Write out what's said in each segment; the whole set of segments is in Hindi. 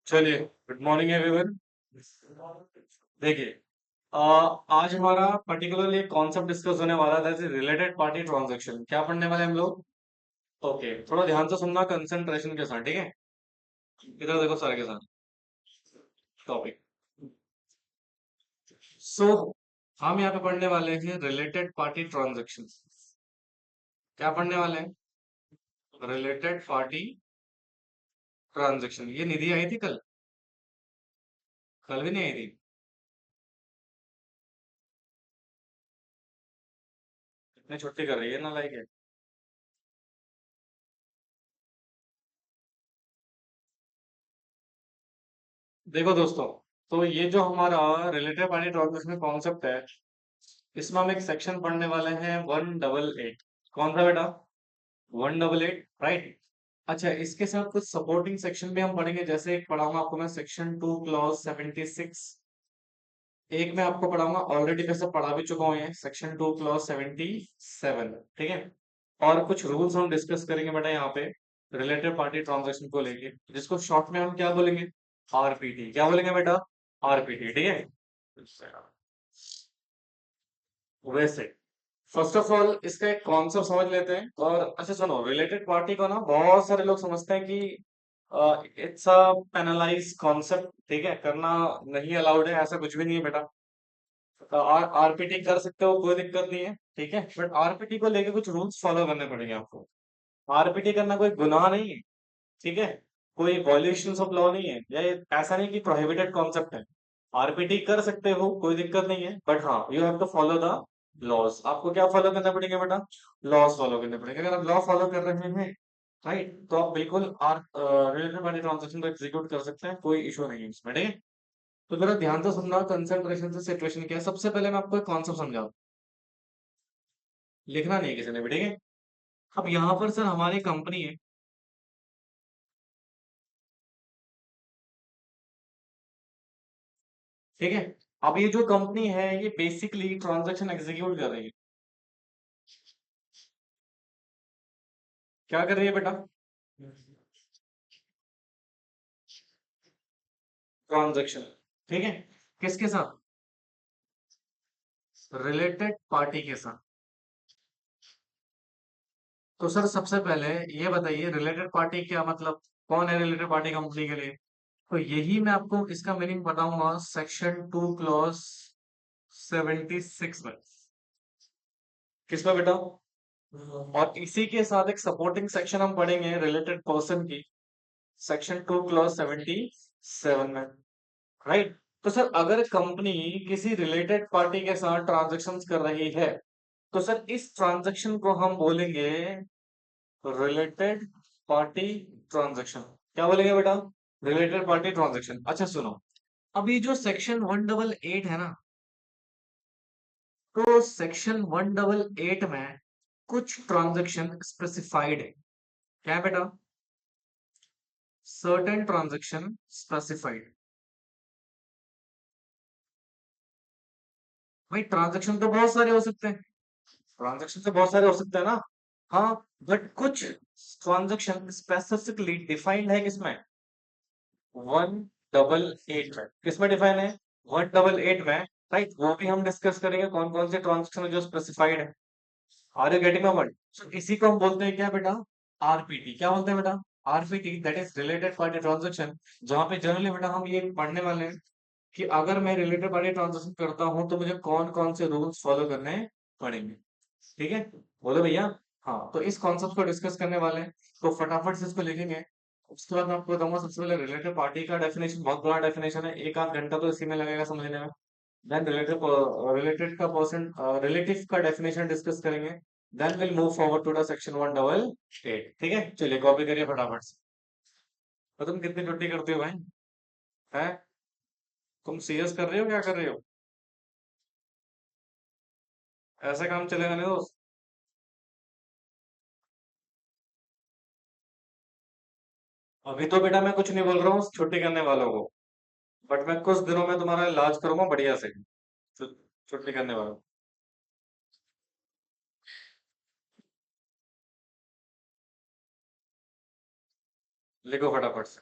चलिए, गुड मॉर्निंग एवरीवन। देखिए, आज हमारा पर्टिकुलरली एक कॉन्सेप्ट डिस्कस होने वाला था, रिलेटेड पार्टी ट्रांजैक्शन। क्या पढ़ने वाले हम लोग? ओके, थोड़ा ध्यान से सुनना, कंसंट्रेशन के साथ, ठीक है। इधर देखो सारे के साथ टॉपिक। सो हम यहाँ पे पढ़ने वाले हैं रिलेटेड पार्टी ट्रांजैक्शन। क्या पढ़ने वाले हैं? Related party transaction. ये निधि आई थी कल? कल भी नहीं आई थी? इतनी छुट्टी कर रही है ना, लाइक है। देखो दोस्तों, तो ये जो हमारा रिलेटेड पार्टी ट्रांजैक्शन कॉन्सेप्ट है, इसमें हम एक सेक्शन पढ़ने वाले हैं 188। कौन सा बेटा? 188, राइट। अच्छा, इसके साथ कुछ सपोर्टिंग सेक्शन भी हम पढ़ेंगे। जैसे एक पढ़ाऊंगा आपको मैं सेक्शन 2 क्लॉज 76। एक मैं आपको पढ़ाऊंगा, ऑलरेडी वैसे पढ़ा भी चुका हूँ, ये सेक्शन 2 क्लॉज 77, ठीक है। और कुछ रूल्स हम डिस्कस करेंगे बेटा यहाँ पे, रिलेटेड पार्टी ट्रांजेक्शन को लेके, जिसको शॉर्ट में हम क्या बोलेंगे? आरपीटी। क्या बोलेंगे बेटा? आरपीटी, ठीक है। वैसे फर्स्ट ऑफ ऑल इसका एक कॉन्सेप्ट समझ लेते हैं। और अच्छा सुनो, रिलेटेड पार्टी को ना बहुत सारे लोग समझते हैं कि इट्स अ पेनलाइज कॉन्सेप्ट, ठीक है, करना नहीं अलाउड है। ऐसा कुछ भी नहीं है बेटा। आरपीटी कर सकते हो, कोई दिक्कत नहीं है, ठीक है। बट आरपीटी को लेके कुछ रूल्स फॉलो करने पड़ेंगे आपको। आरपीटी करना कोई गुनाह नहीं है, ठीक है। कोई वॉल्यूशन ऑफ लॉ नहीं है, या ये ऐसा नहीं कि प्रोहिबिटेड कॉन्सेप्ट है। आरपीटी कर सकते हो, कोई दिक्कत नहीं है, बट हाँ, you have to follow the laws. आपको क्या फॉलो करना पड़ेगा बेटा? लॉज फॉलो करने पड़ेंगे। अगर आप लॉ फॉलो कर रहे हैं, राइट, तो आप बिल्कुल आर रिलेटेड पार्टी ट्रांजेक्शन को एग्जीक्यूट कर सकते हैं, कोई इशू नहीं है इसमें, ठीक है। तो जरा ध्यान से सुनना, कंसंट्रेशन से। सिचुएशन क्या है, सबसे पहले मैं आपको एक कॉन्सेप्ट समझाऊं। लिखना नहीं है किसी ने भी, ठीक है। अब यहाँ पर सर हमारी कंपनी है, ठीक है। अब ये जो कंपनी है, ये बेसिकली ट्रांजैक्शन एग्जीक्यूट कर रही है। क्या कर रही है बेटा? ट्रांजैक्शन, ठीक है। किसके साथ? रिलेटेड पार्टी के साथ। तो सर सबसे पहले ये बताइए, रिलेटेड पार्टी क्या मतलब? कौन है रिलेटेड पार्टी कंपनी के लिए? तो यही मैं आपको इसका मीनिंग बताऊंगा सेक्शन 2 क्लॉज 76 में। किसमें बेटा? और इसी के साथ एक सपोर्टिंग सेक्शन हम पढ़ेंगे रिलेटेड पर्सन की, सेक्शन 2 क्लॉज 77 में, राइट। तो सर अगर कंपनी किसी रिलेटेड पार्टी के साथ ट्रांजेक्शन कर रही है, तो सर इस ट्रांजेक्शन को हम बोलेंगे रिलेटेड पार्टी ट्रांजेक्शन। क्या बोलेंगे बेटा? Related party transaction. अच्छा सुनो, अब ये जो सेक्शन 188 है ना, तो सेक्शन 188 में कुछ ट्रांजेक्शन स्पेसिफाइड है। क्या है बेटा? Certain transaction specified. भाई ट्रांजेक्शन तो बहुत सारे हो सकते हैं, ट्रांजेक्शन तो बहुत सारे हो सकते हैं ना। हाँ, बट कुछ ट्रांजेक्शन स्पेसिफिकली डिफाइंड है किसमें? 188 में। किसमें डिफाइन है? 188 में, राइट। वो भी हम डिस्कस करेंगे, कौन कौन से ट्रांजेक्शन है जो स्पेसिफाइड है। Are you getting my point? So इसी को हम बोलते हैं क्या बेटा? आरपीटी। क्या बोलते हैं बेटा? RPT, that is related party transaction. जहां पे जनरली बेटा हम ये पढ़ने वाले हैं कि अगर मैं रिलेटेड पार्टी ट्रांजेक्शन करता हूं तो मुझे कौन कौन से रूल्स फॉलो करने पड़ेंगे, ठीक है। बोलो भैया। हाँ, तो इस कॉन्सेप्ट को डिस्कस करने वाले हैं, तो फटाफट से इसको लिखेंगे। उसके बाद मैं आपको बताऊंगा सबसे पहले रिलेटेड पार्टी का डेफिनेशन। बहुत बड़ा डेफिनेशन है, एक आध घंटा तो इसी में लगेगा समझने में। देन रिलेटेड रिलेटेड का पर्सन रिलेटिव का डेफिनेशन डिस्कस करेंगे। Then will move forward to the section 188, ठीक है। चलिए कॉपी करिए फटाफट से। तो तुम कितनी छुट्टी करते हो भाई? है? तुम सीरियस कर रहे हो, क्या कर रहे हो? ऐसे काम चलेगा नहीं दोस्त। अभी तो बेटा मैं कुछ नहीं बोल रहा हूँ छुट्टी करने वालों को, बट मैं कुछ दिनों में तुम्हारा इलाज करूंगा बढ़िया से। छु- छुट्टी करने वालों। लिखो फटाफट से।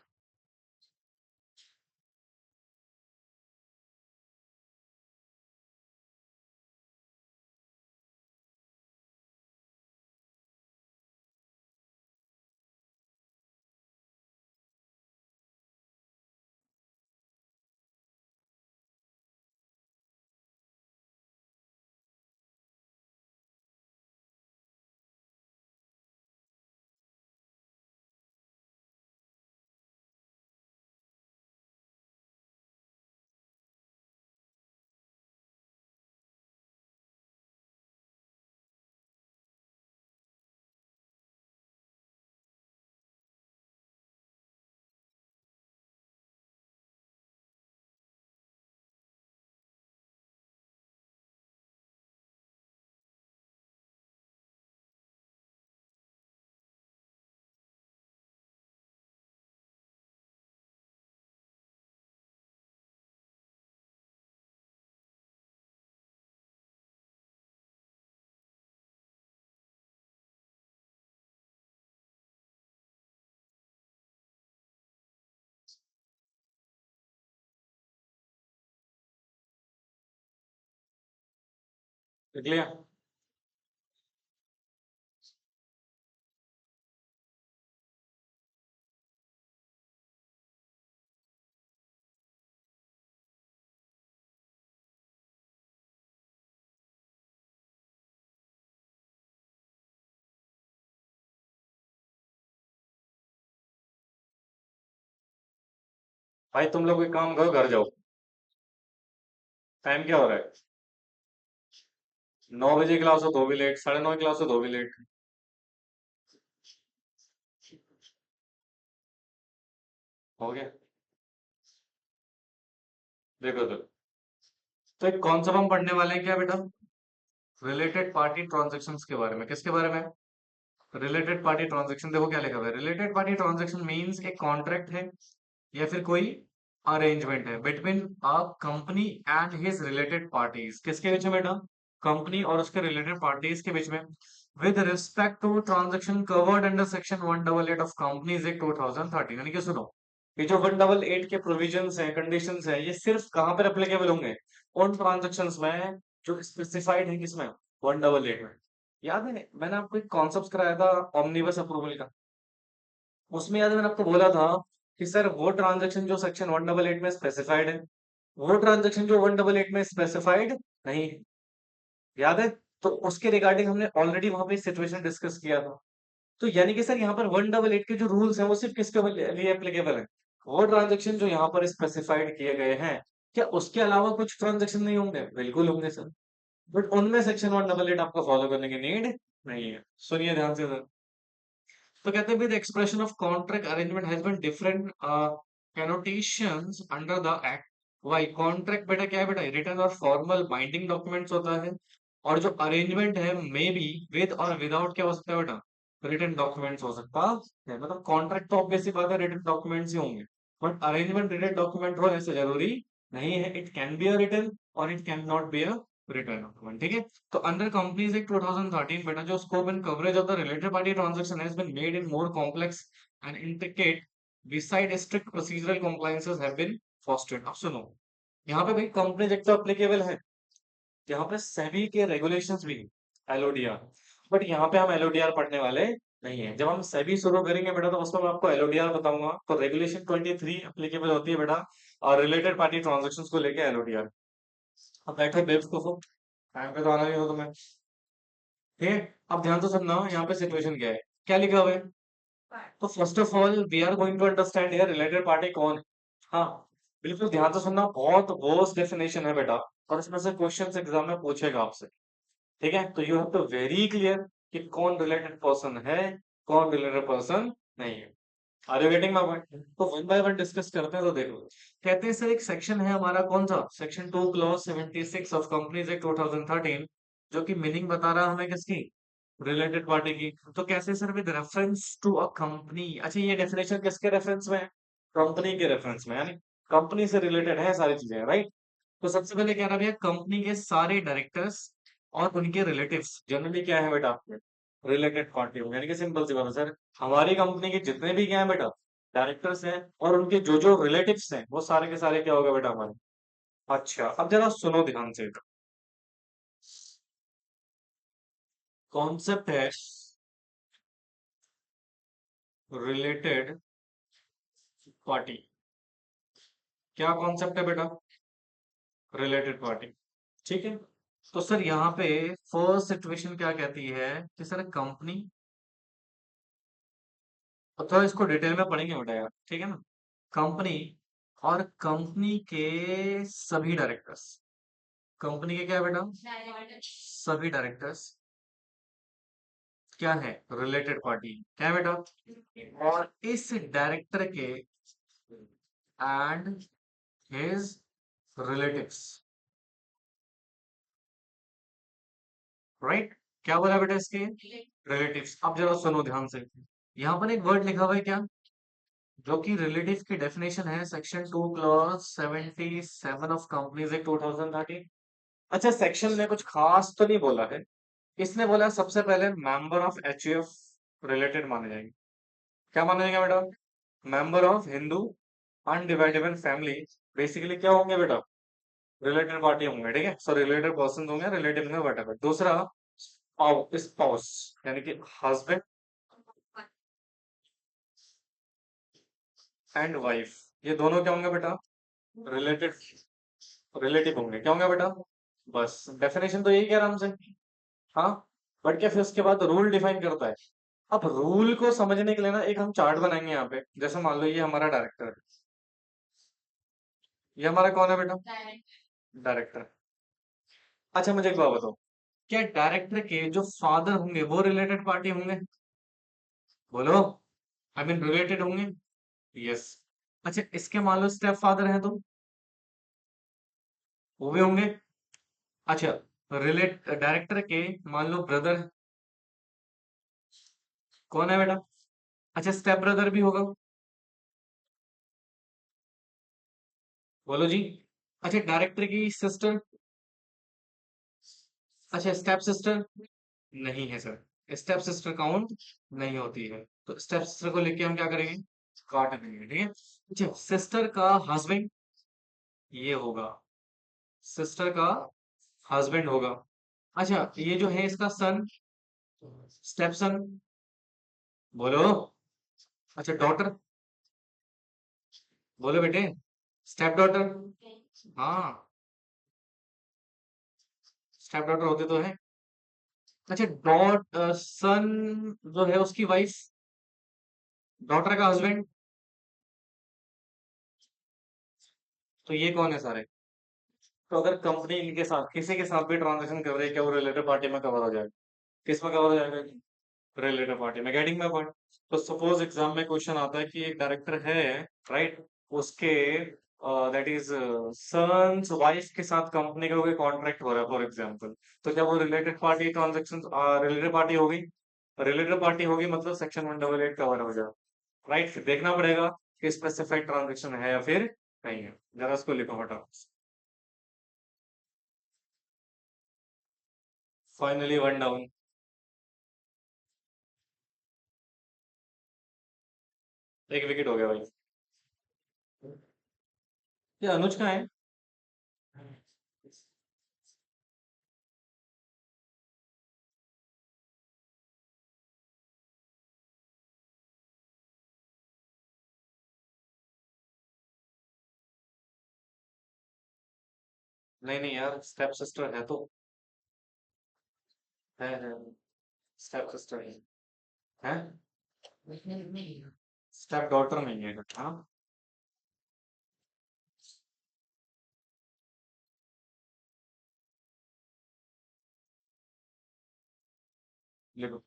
देख लिया। भाई तुम लोग एक काम करो, घर जाओ। टाइम क्या हो रहा है? 9 बजे क्लास हो तो भी लेट, 9:30 क्लास हो तो भी लेट। हो गया। देखो तो, एक कॉन्सेप्ट हम पढ़ने वाले हैं क्या बेटा? रिलेटेड पार्टी ट्रांजेक्शन्स के बारे में। किसके बारे में? Related party transaction. देखो क्या लिखा हुआ है, रिलेटेड पार्टी ट्रांजेक्शन मींस एक कॉन्ट्रैक्ट है या फिर कोई अरेंजमेंट है between a company and his related parties. किसके बीच में बेटा? कंपनी और उसके रिलेटेड पार्टीज के बीच में, with respect to transaction covered under section 188 of companies act 2013। यानी कि सुनो, ये जो 188 के प्रोविजंस हैं, कंडीशंस हैं, ये सिर्फ कहां पर एप्लीकेबल होंगे? उन ट्रांजैक्शंस में जो स्पेसिफाइड है किसमें? 188 में। याद है मैंने आपको एक कॉन्सेप्ट कराया था ऑमनिबस अप्रूवल का? उसमें याद है मैंने आपको बोला था कि सर वो ट्रांजैक्शन जो सेक्शन 188 में स्पेसिफाइड है, वो ट्रांजैक्शन जो 188 में स्पेसिफाइड नहीं है, याद है? तो उसके रिगार्डिंग हमने ऑलरेडी वहां पे सिचुएशन डिस्कस किया था। तो यानी कि सर यहाँ पर 188 के जो रूल्स हैं वो सिर्फ किसके लिए एप्लीकेबल है? वो ट्रांजैक्शन जो यहाँ पर स्पेसिफाइड किए गए हैं। क्या उसके अलावा कुछ ट्रांजैक्शन नहीं होंगे? बिल्कुल होंगे सर। बट उनमें सेक्शन 188 आपको फॉलो करने की नीड नहीं है। सुनिए ध्यान से सर। तो कहते हैं, with expression of contract arrangement has been different connotations under the act. Why contract बेटा क्या है बेटा? रिटन और फॉर्मल बाइंडिंग डॉक्यूमेंट्स होता है। और जो अरेंजमेंट है मे बी विद और विदाउट क्या हो सकता है बेटा? रिटन डॉक्यूमेंट्स हो सकता है। मतलब कॉन्ट्रैक्ट तो ऑब्वियस सी बात है, रिटन डॉक्यूमेंट्स ही होंगे। बट अरेंजमेंट रिटन डॉक्यूमेंट हो ऐसे जरूरी नहीं है। It can be a written और it can not be a written document. ठीक है। तो अंडर कंपनीज एक्ट 2013 बेटा, जो scope and coverage of the related party transaction has been made in more complex and intricate beside strict procedural compliances have been fostered। अब सुनो, यहाँ पे भाई कंपनी एक्ट तो एप्लीकेबल है, यहाँ पे सेबी के रेगुलेशंस भी, एलओडीआर। बट यहाँ पे हम एलओडीआर पढ़ने वाले नहीं है। जब हम सेबी शुरू करेंगे बेटा तो उसमें मैं आपको एलओडीआर बताऊंगा। तो रेगुलेशन 23 एप्लीकेबल होती है बेटा, और रिलेटेड पार्टी ट्रांजेक्शन्स को लेके एलओडीआर। अब बैठो बेवकूफो, टाइम पे तो आना नहीं हो तुम्हें। ठीक है। अब ध्यान से सुनना, यहाँ पे सिचुएशन क्या है, क्या लिखा हुआ है। तो first of all we are going to understand here related party कौन है। हाँ, बिल्कुल ध्यान से सुनना, बहुत वोस डेफिनेशन है बेटा, और इसमें से क्वेश्चन एग्जाम में पूछेगा आपसे। ठीक है। तो you have to very clear कि कौन रिलेटेड पर्सन है, कौन रिलेटेड पर्सन नहीं है। Are you getting my point? तो वन बाय वन डिस्कस करते हैं। तो देखो, कहते हैं सर एक सेक्शन है हमारा, कौन सा? Section 2 clause 76 of companies act 2013, जो कि मीनिंग बता रहा है हमें किसकी? रिलेटेड पार्टी की। तो कैसे sir? With reference to a company. अच्छा, ये डेफिनेशन किसके रेफरेंस में है? कंपनी के रेफरेंस में, यानी कंपनी से रिलेटेड है सारी चीजें, राइट? तो सबसे पहले कह रहा भैया, कंपनी के सारे डायरेक्टर्स और उनके रिलेटिव्स जनरली क्या है बेटा आपके? रिलेटेड पार्टी हो। यानी कि सिंपल सी बात है सर, हमारी कंपनी के जितने भी क्या है बेटा, डायरेक्टर्स हैं, और उनके जो जो रिलेटिव्स हैं, वो सारे के सारे क्या होगा बेटा हमारे। अच्छा, अब जरा सुनो ध्यान से। कॉन्सेप्ट है रिलेटेड पार्टी। क्या कॉन्सेप्ट है बेटा? Related party. ठीक है। तो सर यहाँ पे फर्स्ट सिचुएशन क्या कहती है कि सर कंपनी, तो थोड़ा इसको डिटेल में पढ़ेंगे बेटा यार, ठीक है ना? कंपनी और कंपनी के सभी डायरेक्टर्स, कंपनी के क्या है बेटा? सभी डायरेक्टर्स क्या है? Related party. क्या है बेटा? और इस डायरेक्टर के एंड हिज रिलेटिव्स, राइट? क्या बोला बेटा इसके? रिलेटिव्स। अब जरा सुनो ध्यान से, यहाँ पर एक वर्ड लिखा हुआ है क्या, जो कि रिलेटिव की डेफिनेशन है section 2 clause 77 of companies act 2013। अच्छा, सेक्शन ने कुछ खास तो नहीं बोला है। इसने बोला सबसे पहले मेंबर ऑफ एचयूएफ रिलेटेड माने जाएंगे। क्या माना जाएगा बेटा? Member of Hindu undividable family. Basically क्या होंगे बेटा? रिलेटेड पार्टी होंगे, ठीक है। सो रिलेटेड पर्सन होंगे, रिलेटिव होंगे, वट। दूसरा स्पाउस, यानी कि हस्बैंड एंड वाइफ, ये दोनों क्या होंगे बेटा? रिलेटेड, रिलेटिव होंगे। क्या होंगे बेटा? बस डेफिनेशन तो यही कह रहा हमसे। हाँ, बट क्या फिर उसके बाद रूल डिफाइन करता है। अब रूल को समझने के लिए ना एक हम चार्ट बनाएंगे यहाँ पे। जैसे मान लो ये हमारा डायरेक्टर है, ये हमारा कौन है बेटा? डायरेक्टर। अच्छा मुझे एक बात बताओ, क्या डायरेक्टर के जो फादर होंगे वो रिलेटेड पार्टी होंगे? बोलो, आई मीन रिलेटेड होंगे। यस। अच्छा इसके मान लो स्टेप फादर है तो वो भी होंगे। अच्छा, रिलेट डायरेक्टर के मान लो ब्रदर, कौन है बेटा? अच्छा स्टेप ब्रदर भी होगा। बोलो जी। अच्छा डायरेक्टर की सिस्टर, अच्छा स्टेप सिस्टर नहीं है सर, स्टेप सिस्टर काउंट नहीं होती है। तो स्टेप सिस्टर को लेके हम क्या करेंगे? काट देंगे, ठीक है। अच्छा सिस्टर का हस्बैंड ये होगा, सिस्टर का हस्बैंड होगा। अच्छा ये जो है इसका सन, स्टेप सन। बोलो। अच्छा डॉटर, बोलो बेटे। स्टेप डॉटर, हाँ स्टेप डॉटर होते तो है। अच्छा सन जो है उसकी वाइफ, डॉटर का हस्बैंड, तो ये कौन है सारे? तो अगर कंपनी इनके साथ किसी के साथ भी ट्रांजेक्शन कर रही है, क्या वो रिलेटेड पार्टी में कवर हो जाएगा? किस में कवर हो जाएगा? रिलेटेड पार्टी में। Getting my point? तो सपोज एग्जाम में क्वेश्चन आता है कि एक डायरेक्टर है, राइट, उसके दैट इज सन्स वाइफ के साथ कंपनी का कोई कॉन्ट्रैक्ट हो रहा है फॉर एग्जांपल, तो क्या वो related party transaction related party होगी? रिलेटेड पार्टी होगी मतलब सेक्शन 188 कवर हो जाएगा, राइट। फिर देखना पड़ेगा कि स्पेसिफाइड ट्रांजेक्शन है या फिर नहीं है। जरा उसको लिखो फटाफट। Finally one down. एक विकेट हो गया भाई। ये अनुज का है? नहीं नहीं यार, स्टेप सिस्टर है तो। है, स्टेप सिस्टर है। स्टेप डॉटर नहीं है। हाँ लिखो,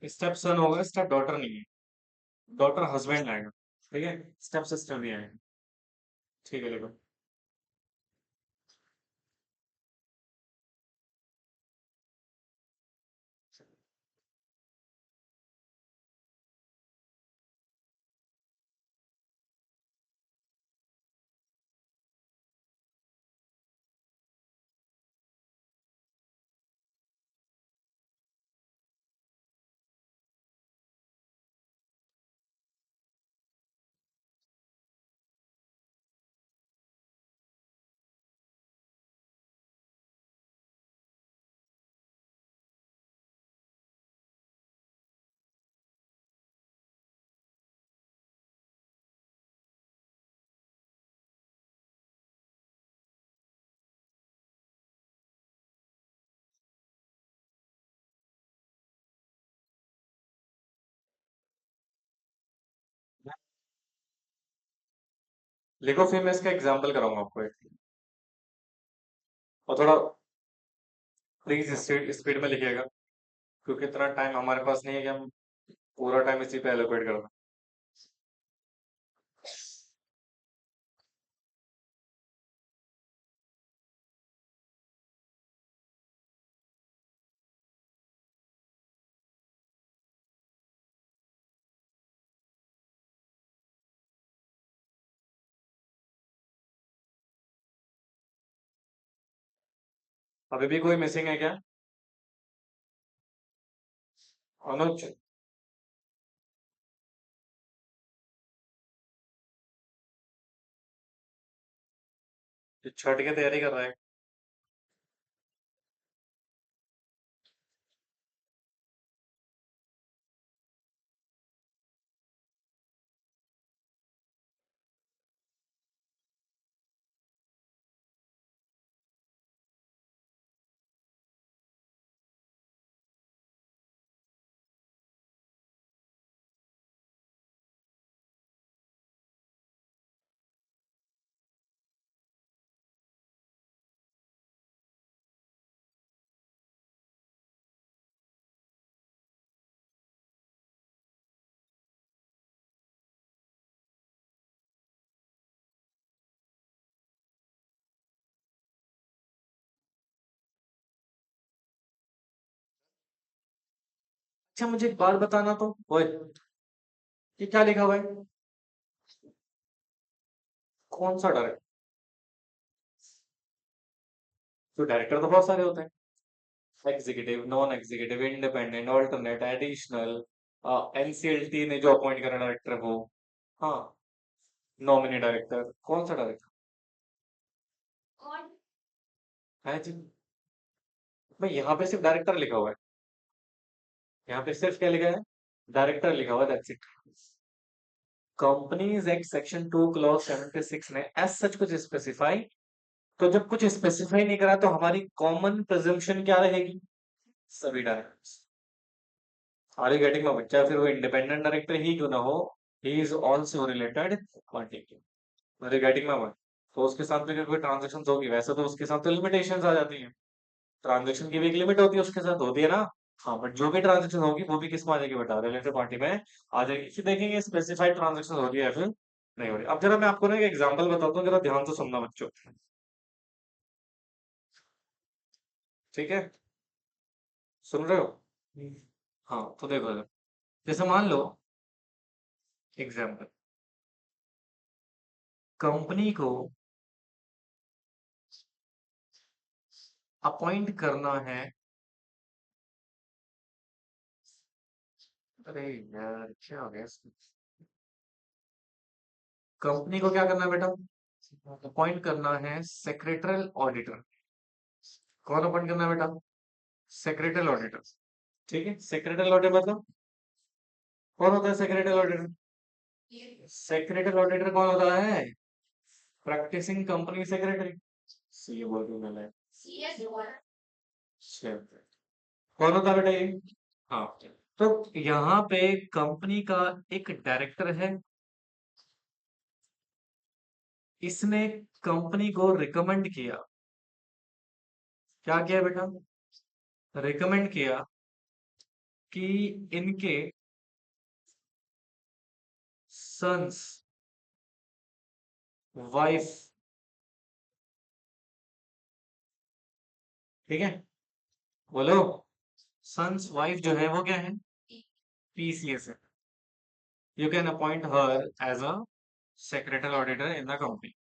स्टेप सन होगा, स्टेप डॉटर नहीं है। डॉटर हस्बैंड आएगा, ठीक है। स्टेप सिस्टर भी आएगा। ठीक है लिखो। लिखो फिर मैं इसका एग्जांपल कराऊंगा आपको एक। और थोड़ा प्लीज स्पीड में लिखिएगा, क्योंकि इतना टाइम हमारे पास नहीं है कि हम पूरा टाइम इसी पे एलोकेट कर दें। अभी भी कोई मिसिंग है क्या? अनुज, जो छठ की तैयारी कर रहा है। अच्छा मुझे एक बात बताना तो ओए, ये क्या लिखा हुआ है? कौन सा डायरेक्टर? तो डायरेक्टर तो बहुत सारे होते हैं, executive, non executive, independent, alternate, additional, NCLT ने जो अपॉइंट करा डायरेक्टर वो। हाँ, नॉमिनी डायरेक्टर, कौन सा डायरेक्टर है जी? भाई यहाँ पे सिर्फ डायरेक्टर लिखा हुआ है, यहाँ पे सिर्फ क्या लिखा है? डायरेक्टर लिखा हुआ है, that's it. Companies act section 2 clause 76 ने एज सच कुछ स्पेसिफाई, तो जब कुछ स्पेसिफाई नहीं करा तो हमारी कॉमन प्रिजम्पशन क्या रहेगी? सभी directors. Are you getting my point? चाहे फिर वो इंडिपेंडेंट डायरेक्टर ही क्यों ना हो, he is also related party की। Are you getting my point? तो उसके साथ में अगर कोई ट्रांजेक्शन होगी, वैसे तो उसके साथ तो लिमिटेशंस आ जाती हैं। ट्रांजेक्शन की भी एक लिमिट होती है, उसके साथ होती है ना। हाँ, बट जो भी ट्रांजेक्शन होगी वो भी किस में आ जाएगी बेटा? रिलेटेड पार्टी में आ जाएगी। फिर देखेंगे स्पेसिफाइड ट्रांजेक्शन हो रही है या फिर नहीं हो रही। अब जरा मैं आपको ना एक एग्जांपल बताता हूँ, जरा ध्यान से सुनना बच्चों। ठीक है, सुन रहे हो? हाँ तो देखो जरा। जैसे मान लो, एग्जाम्पल, कंपनी को अपॉइंट करना है। अरे यार क्या हो गया इसमें? कंपनी को क्या करना है बेटा? अपॉइंट करना है सेक्रेटरियल ऑडिटर। कौन अपॉइंट करना है बेटा? Secretarial auditor. ठीक है, सेक्रेटरियल ऑडिटर मतलब कौन होता है सेक्रेटरियल ऑडिटर? सेक्रेटरियल ऑडिटर कौन होता है? Practising company secretary. सी बोल दूं मैं। अच्छा, कौन होता है बेटा ये? हाँ, तो यहाँ पे कंपनी का एक डायरेक्टर है, इसने कंपनी को रिकमेंड किया। क्या किया बेटा? रिकमेंड किया कि इनके सन्स वाइफ, ठीक है, बोलो, सन्स वाइफ जो है वो क्या है? पीसीएस है। You can appoint her as a secretary auditor in the company,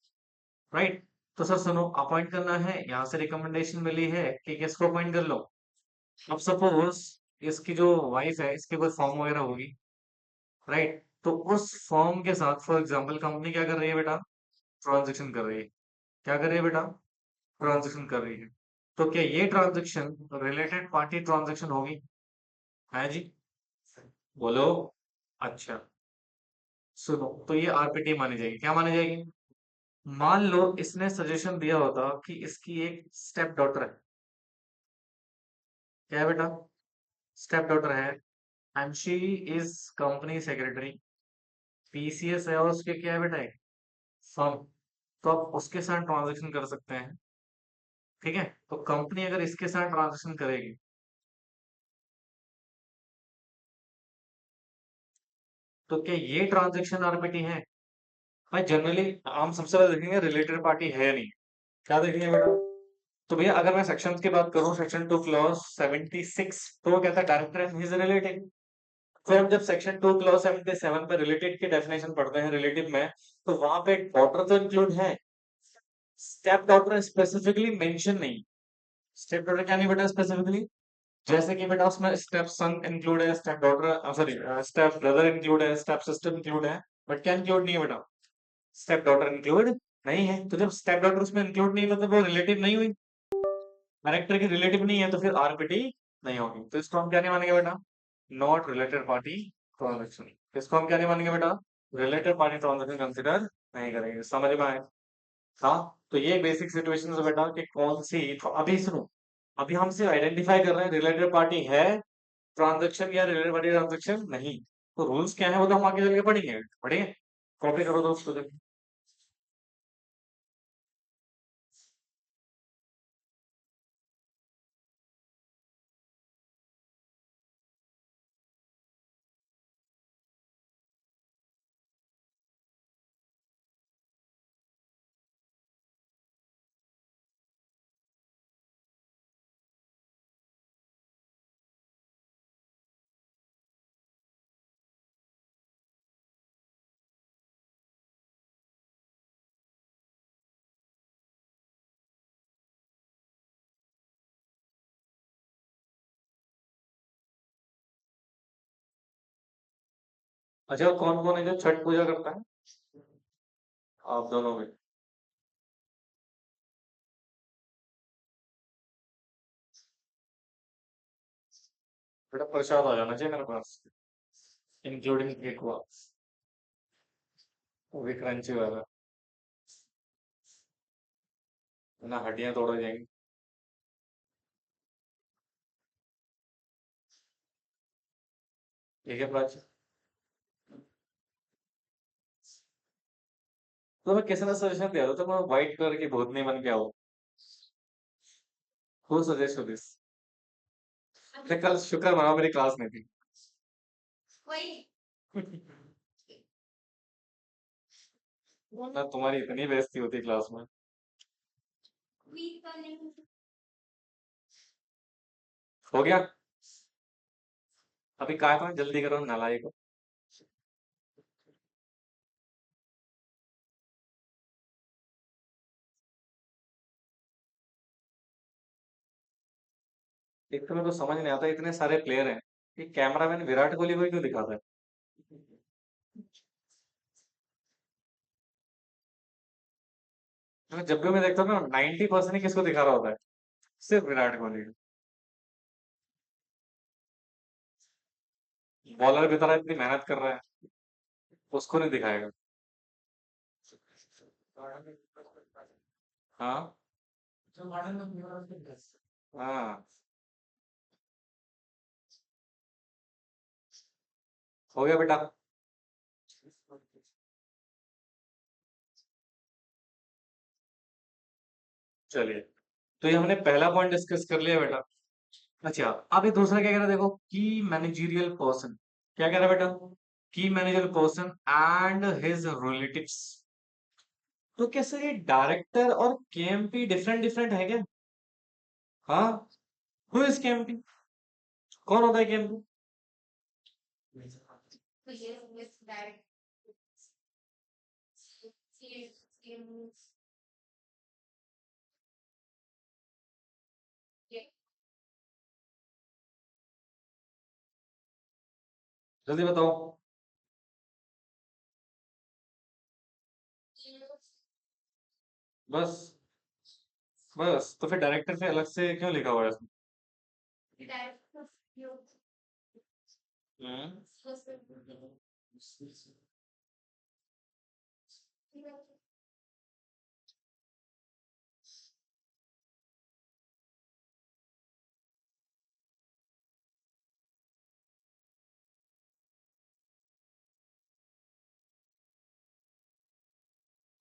right? तो सर सुनो, अपॉइंट करना है, यहाँ से रिकमेंडेशन मिली है कि किसको अपॉइंट कर लो। अब सपोज इसकी जो वाइफ है, इसकी कोई फॉर्म वगैरह होगी, राइट? तो उस फॉर्म के साथ फॉर एग्जांपल कंपनी क्या कर रही है बेटा? ट्रांजैक्शन कर रही है। क्या कर रही है बेटा? ट्रांजैक्शन कर रही है। तो क्या ये ट्रांजैक्शन रिलेटेड पार्टी ट्रांजैक्शन होगी? है जी? बोलो। अच्छा, सुनो, तो ये आरपीटी मानी जाएगी। क्या मानी जाएगी? मान लो इसने सजेशन दिया होता कि इसकी एक स्टेप डॉटर है। क्या है बेटा? स्टेप डॉटर है, and she is company secretary. PCS है और उसके क्या है बेटा? एक फर्म। तो आप उसके साथ ट्रांजैक्शन कर सकते हैं। ठीक है, तो कंपनी अगर इसके साथ ट्रांजैक्शन करेगी, तो क्या ये ट्रांजैक्शन आरपीटी है? भाई जनरली हम सबसे पहले देखेंगे रिलेटेड पार्टी है या नहीं। क्या देखेंगे बेटा? तो भैया अगर मैं सेक्शन की बात करूं, सेक्शन 2 क्लॉज 76, तो वो कहता है डायरेक्टर एंड हिज रिलेटिव। फिर हम जब सेक्शन 2 क्लॉज 77 पे रिलेटेड की डेफिनेशन पढ़ते हैं रिलेटिव में, तो वहां पे डॉटर तो इंक्लूड है, स्टेप डॉटर स्पेसिफिकली मेंशन नहीं। स्टेप डॉटर क्या नहीं बेटा स्पेसिफिकली? जैसे कि बेटा उसमें स्टेप सन इंक्लूड है, step daughter sorry step brother include है, स्टेप सिस्टर इंक्लूड है, बट क्या इंक्लूड नहीं है बेटा? स्टेप डॉटर इंक्लूड नहीं है, तो जब स्टेप डॉटर उसमें इंक्लूड नहीं होता तो वो रिलेटिव नहीं हुई, कैरेक्टर की रिलेटिव नहीं है, तो फिर आरपीटी नहीं होगी। तो इसको हम क्या नहीं मानेंगे बेटा? Not related party transaction. इसको हम क्या नहीं मानेंगे बेटा? रिलेटेड पार्टी ट्रांजेक्शन कंसिडर नहीं करेंगे। समझ में आए? हाँ। तो ये बेसिक सिचुएशन है बेटा कि कौन सी, तो अभी सुनो, अभी हम सिर्फ आइडेंटिफाई कर रहे हैं रिलेटेड पार्टी है ट्रांजेक्शन या रिलेटेड पार्टी ट्रांजेक्शन नहीं। तो रूल्स क्या है वो तो हम आगे चल के पढ़ेंगे, पढ़ेंगे। कॉपी करो दोस्तों। अच्छा, कौन कौन है जो छठ पूजा करता है? आप दोनों में। बेटा प्रसाद आ जाना चाहिए मेरे पास, इंक्लूडिंग केक हुआ, वो भी क्रंची वाला, ना हड्डियां तोड़ जाएंगी। ठीक है प्राची। तो मैं किसी ने सजेशन दिया था तो मैं व्हाइट कलर की भूतनी बन के आऊँ। Who suggest this? कल शुक्र मनाओ मेरी क्लास में थी। ना तुम्हारी इतनी बेइज्जती होती क्लास में। हो गया? अभी कहा था जल्दी करो नालायक को। एक तो मेरे को समझ नहीं आता, इतने सारे प्लेयर हैं, ये कैमरामैन विराट कोहली को ही क्यों दिखाता है? जब भी मैं देखता हूँ ना 90% ही किसको दिखा रहा होता है? सिर्फ विराट कोहली। बॉलर बेचारा इतनी मेहनत कर रहा है, उसको नहीं दिखाएगा। हाँ। हाँ। हो गया बेटा। चलिए, तो ये हमने पहला पॉइंट डिस्कस कर लिया बेटा। अच्छा, अब ये दूसरा क्या कह रहा है देखो, की मैनेजरियल पर्सन। क्या कह रहा है बेटा? की managerial person and his relatives. तो क्या सर ये डायरेक्टर और केएमपी डिफरेंट डिफरेंट है क्या? हाँ। Who is KMP? कौन होता है केएमपी? जल्दी बताओ। बस? बस तो फिर डायरेक्टर से अलग से क्यों लिखा हुआ है इसमें? हम्म।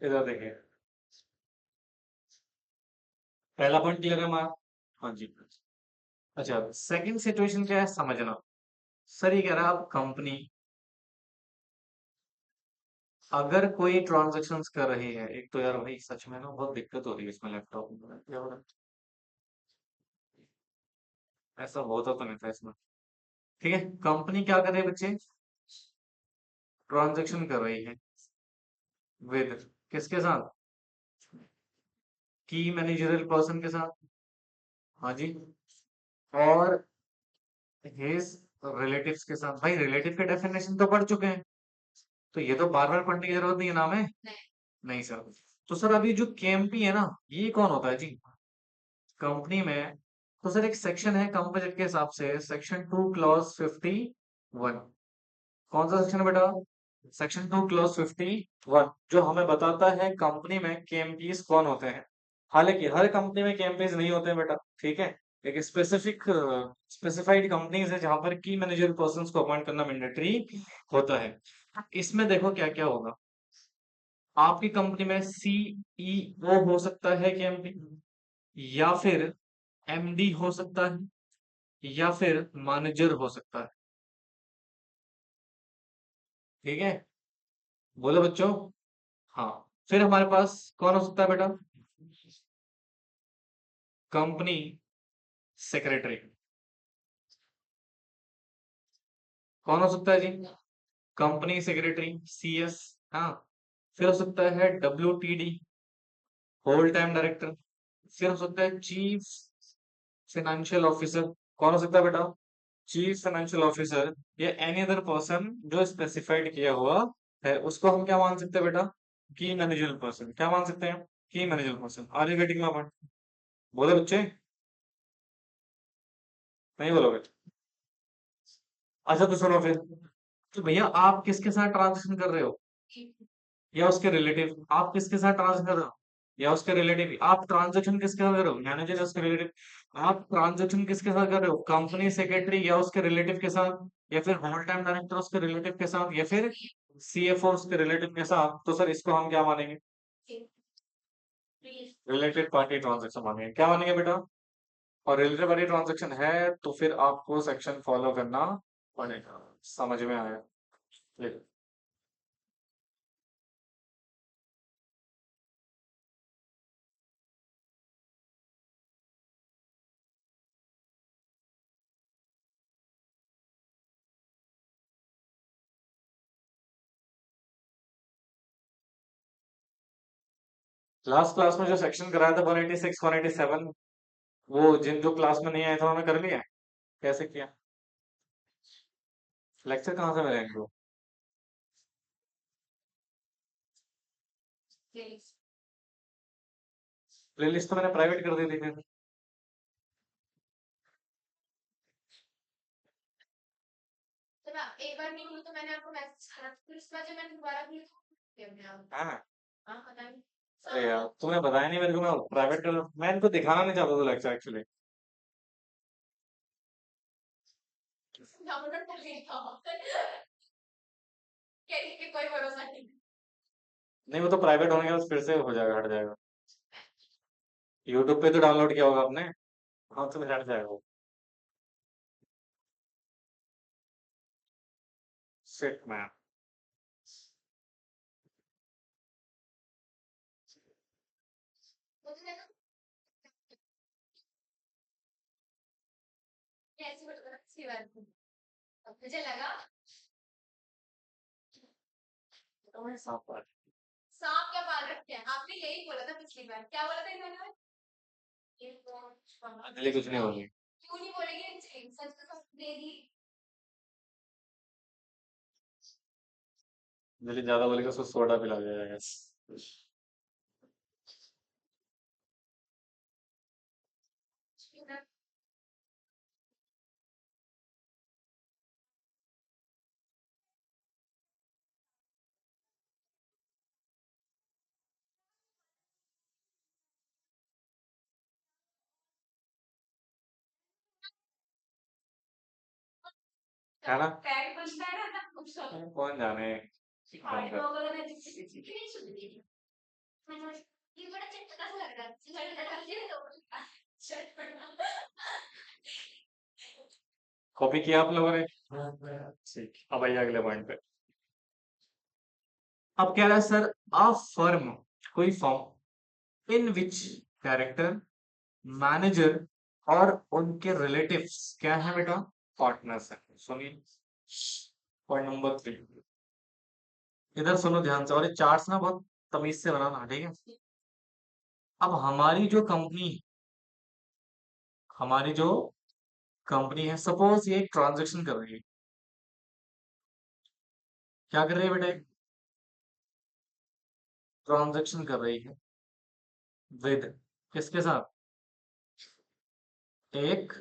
इधर देखिए, पहला पॉइंट क्लियर है हमारा। हाँ जी। अच्छा, सेकंड सिचुएशन क्या है समझना। सर ये कह रहा है आप कंपनी अगर कोई ट्रांजेक्शन्स कर रही है, एक तो यार भाई सच में ना बहुत दिक्कत हो रही है इसमें लैपटॉप में, क्या हो रहा है? ऐसा होता तो नहीं था इसमें। ठीक है, कंपनी क्या कर रही है बच्चे? ट्रांजेक्शन कर रही है विद किसके साथ? की मैनेजरियल पर्सन के साथ। हाँ जी। और हिज रिलेटिव्स के साथ। भाई रिलेटिव के डेफिनेशन तो पढ़ चुके हैं, तो ये तो बार बार पढ़ने की जरूरत नहीं है, नाम है। नहीं सर। तो सर अभी जो केएमपी है ना, ये कौन होता है जी कंपनी में? तो सर एक सेक्शन है कंपोजिट के हिसाब से, सेक्शन 2 क्लॉज 51। कौन सा सेक्शन है बेटा? सेक्शन 2 क्लॉज 51, जो हमें बताता है कंपनी में केएमपीज कौन होते हैं। हालांकि हर कंपनी में केएमपीज नहीं होते हैं बेटा, ठीक है। एक स्पेसिफिक स्पेसिफाइड कंपनीज है जहां पर की मैनेजर पर्सन को अपॉइंट करना मैंडेटरी होता है। इसमें देखो क्या क्या होगा। आपकी कंपनी में सीईओ हो सकता है केएमपी, या फिर एमडी हो सकता है, या फिर मैनेजर हो सकता है। ठीक है, बोलो बच्चों। हाँ, फिर हमारे पास कौन हो सकता है बेटा? Company secretary. कौन हो सकता है जी? Company secretary, CS. हाँ, फिर हो सकता है डब्ल्यूटीडी, होल टाइम डायरेक्टर। फिर हो सकता है चीफ फाइनेंशियल ऑफिसर। कौन हो सकता है बेटा? चीफ फाइनेंशियल ऑफिसर, या एनी अदर पर्सन जो स्पेसिफाइड किया हुआ है, उसको हम क्या मान सकते हैं बेटा? की मैनेजर पर्सन। क्या मान सकते हैं? Key manager person. Are you getting my point? बोले बच्चे? नहीं बोलोगे? अच्छा तो सुनो फिर। तो भैया आप किसके साथ ट्रांजेक्शन कर रहे हो, या उसके रिलेटिव? आप किसके साथ ट्रांजेक्शन कर रहे हो, या उसके रिलेटिव? आप ट्रांजेक्शन किसके साथ कर रहे हो? मैनेजर या उसके रिलेटिव? आप ट्रांजेक्शन किसके साथ कर रहे हो? कंपनी सेक्रेटरी या उसके रिलेटिव के साथ, या फिर होल टाइम डायरेक्टर उसके रिलेटिव के साथ, या फिर सीएफओ उसके रिलेटिव के साथ? तो सर इसको हम क्या मानेंगे? रिलेटेड पार्टी ट्रांजेक्शन मानेंगे। क्या मानेंगे बेटा? और रिलेटेड पार्टी ट्रांजेक्शन है तो फिर आपको सेक्शन फॉलो करना पड़ेगा। समझ में आया? लास्ट क्लास में जो सेक्शन कराया था 186 187, वो जिन जो क्लास में नहीं आए थे उन्होंने कर लिया है? कैसे किया? लेक्चर कहाँ से मिलेंगे वो? प्लेलिस्ट तो मैंने प्राइवेट कर दी थी फिर। हाँ। अरे यार तुमने बताया नहीं मेरे को, मैं प्राइवेट कर, मैं इनको दिखाना नहीं चाहता था लेक्चर एक्चुअली। नहीं, वो तो प्राइवेट होने के बाद फिर से हो जाएगा, हट जाएगा। यूट्यूब पे तो डाउनलोड किया होगा आपने। हाँ तो फिर हट जाएगा वो। Shit man. तुम्हें सांप काट। अंजलि कुछ नहीं बोली। अंजलि ज्यादा बोलेगा उसको सोडा पिला जाएगा। है ना? कौन जाने। कॉपी किया आप लोगों ने? ठीक, अब आइए अगले पॉइंट पे। अब कह रहा है सर, अ फर्म, कोई फर्म इन विच कैरेक्टर मैनेजर और उनके रिलेटिव्स क्या है बेटा? पार्टनर्स है। सुनिए पॉइंट नंबर 3। इधर सुनो ध्यान से, और ये चार्ट्स ना बहुत तमीज से बनाना, ठीक है। अब हमारी जो कंपनी है, सपोज ये एक ट्रांजेक्शन कर रही है। क्या कर रही है बेटा? ट्रांजैक्शन कर रही है विद किसके साथ? एक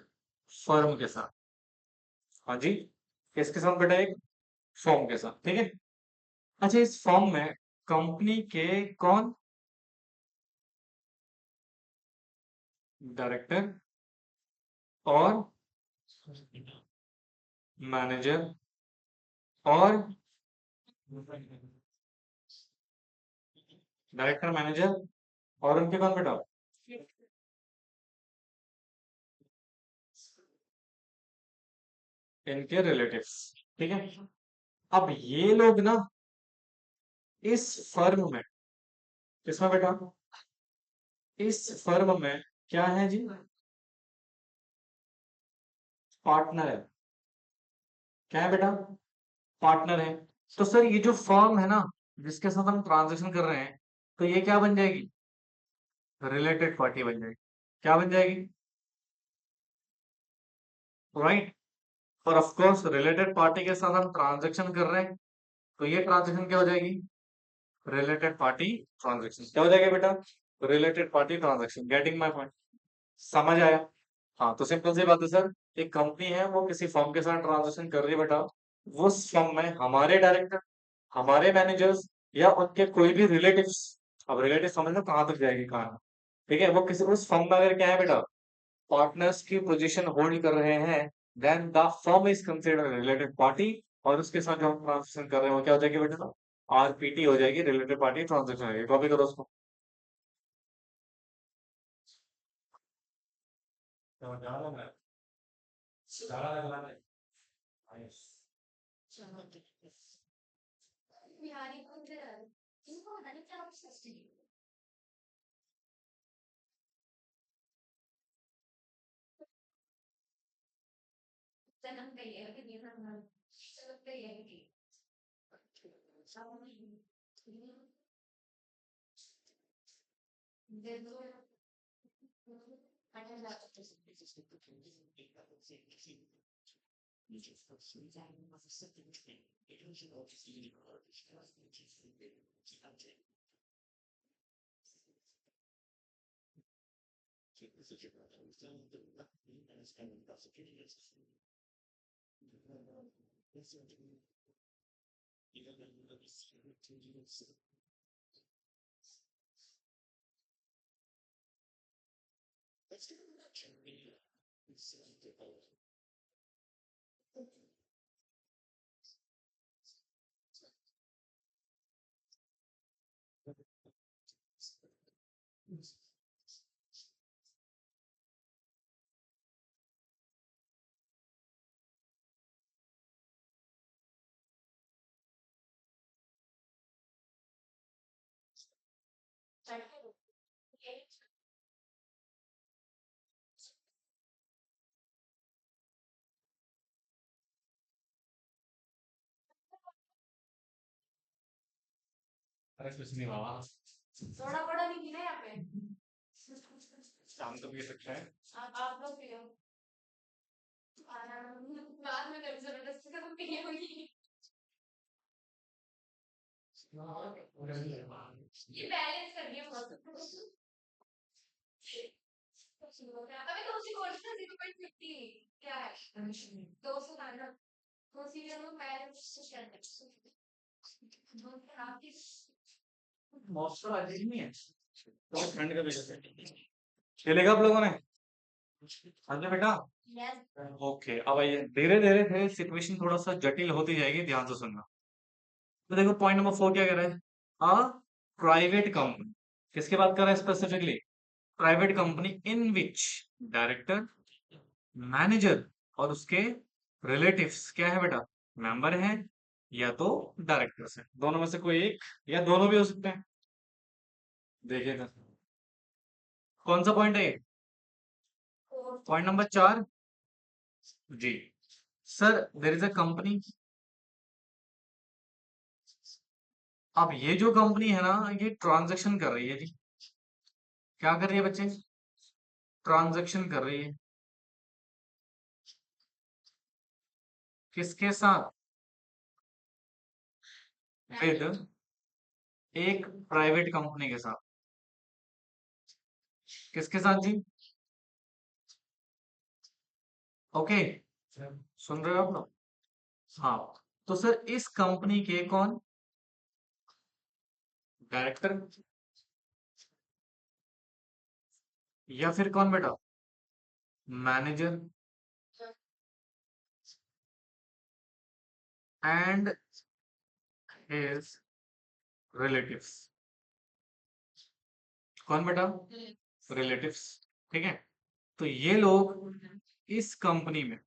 फर्म के साथ। हाँ जी, किसके साथ बेटा? एक फर्म के साथ, ठीक है। अच्छा, इस फर्म में कंपनी के कौन? डायरेक्टर और मैनेजर और डायरेक्टर मैनेजर और उनके कौन बेटा? इनके रिलेटिव्स, ठीक है। अब ये लोग ना इस फर्म में, किसमें बेटा? इस फर्म में क्या है जी? पार्टनर है। क्या है बेटा? पार्टनर है। तो सर ये जो फर्म है ना जिसके साथ हम ट्रांजेक्शन कर रहे हैं, तो ये क्या बन जाएगी? रिलेटेड पार्टी बन जाएगी। क्या बन जाएगी? राइट। और ऑफ कोर्स रिलेटेड पार्टी के साथ हम ट्रांजेक्शन कर रहे हैं, तो ये ट्रांजेक्शन क्या हो जाएगी? Related party transaction. क्या हो जाएगा बेटा? Related party transaction. Getting my point? समझ आया? हाँ, तो सिंपल सी बात है सर। एक कंपनी है, वो किसी फर्म के साथ ट्रांजेक्शन कर रही है बेटा। वो उस फर्म में हमारे डायरेक्टर, हमारे मैनेजर्स या उनके कोई भी रिलेटिव्स, अब रिलेटिव समझ लो कहाँ तक जाएगी कहानी, ठीक है। वो किसी उस फर्म में अगर क्या है बेटा, पार्टनर्स की पोजीशन होल्ड कर रहे हैं, then the firm is considered related party. और उसके साथ जो हम ट्रांजेक्शन कर रहे हैं वो क्या हो जाएगी बेटा? आरपीटी हो जाएगी, रिलेटेड पार्टी ट्रांजेक्शन हो जाएगी। कॉपी करो उसको। अरे कुछ नहीं बाबा, थोड़ा बड़ा नहीं गिना यहाँ पे, शाम को पी सकते हैं। आप लोग पियो। बाद में कभी जबरदस्ती से तो पी होगी। ये बैलेंस कर दिया बहुत। अबे तो उसी कोर्स का 0.50 क्या है? 200 का ना, तो उसी में हम बैलेंस कर सकते हैं। मौसम अजीब नहीं है, तो ठंड का वजह से चलेगा आप लोगों ने। समझे बेटा? ओके, अब आइए धीरे धीरे धीरे सिचुएशन थोड़ा सा जटिल होती जाएगी, ध्यान से सुनना। तो देखो पॉइंट नंबर 4 क्या कह रहा है? अ प्राइवेट कंपनी, किसकी बात कर रहा है specifically? Private company in which director, manager और उसके रिलेटिव्स क्या है बेटा? मेंबर हैं या तो डायरेक्टर्स हैं, दोनों में से कोई एक या दोनों भी हो सकते हैं। देखिएगा कौन सा पॉइंट है ये? पॉइंट नंबर 4 जी। Sir there is a company. अब ये जो कंपनी है ना, ये ट्रांजैक्शन कर रही है जी। क्या कर रही है बच्चे? ट्रांजैक्शन कर रही है। किसके साथ? विद एक प्राइवेट कंपनी के साथ। किसके साथ जी? ओके, सुन रहे हो आप लोग? हाँ, तो सर इस कंपनी के कौन? डायरेक्टर, या फिर कौन बेटा? Manager and his relatives. कौन बेटा? रिलेटिव्स। ठीक है, तो ये लोग इस कंपनी में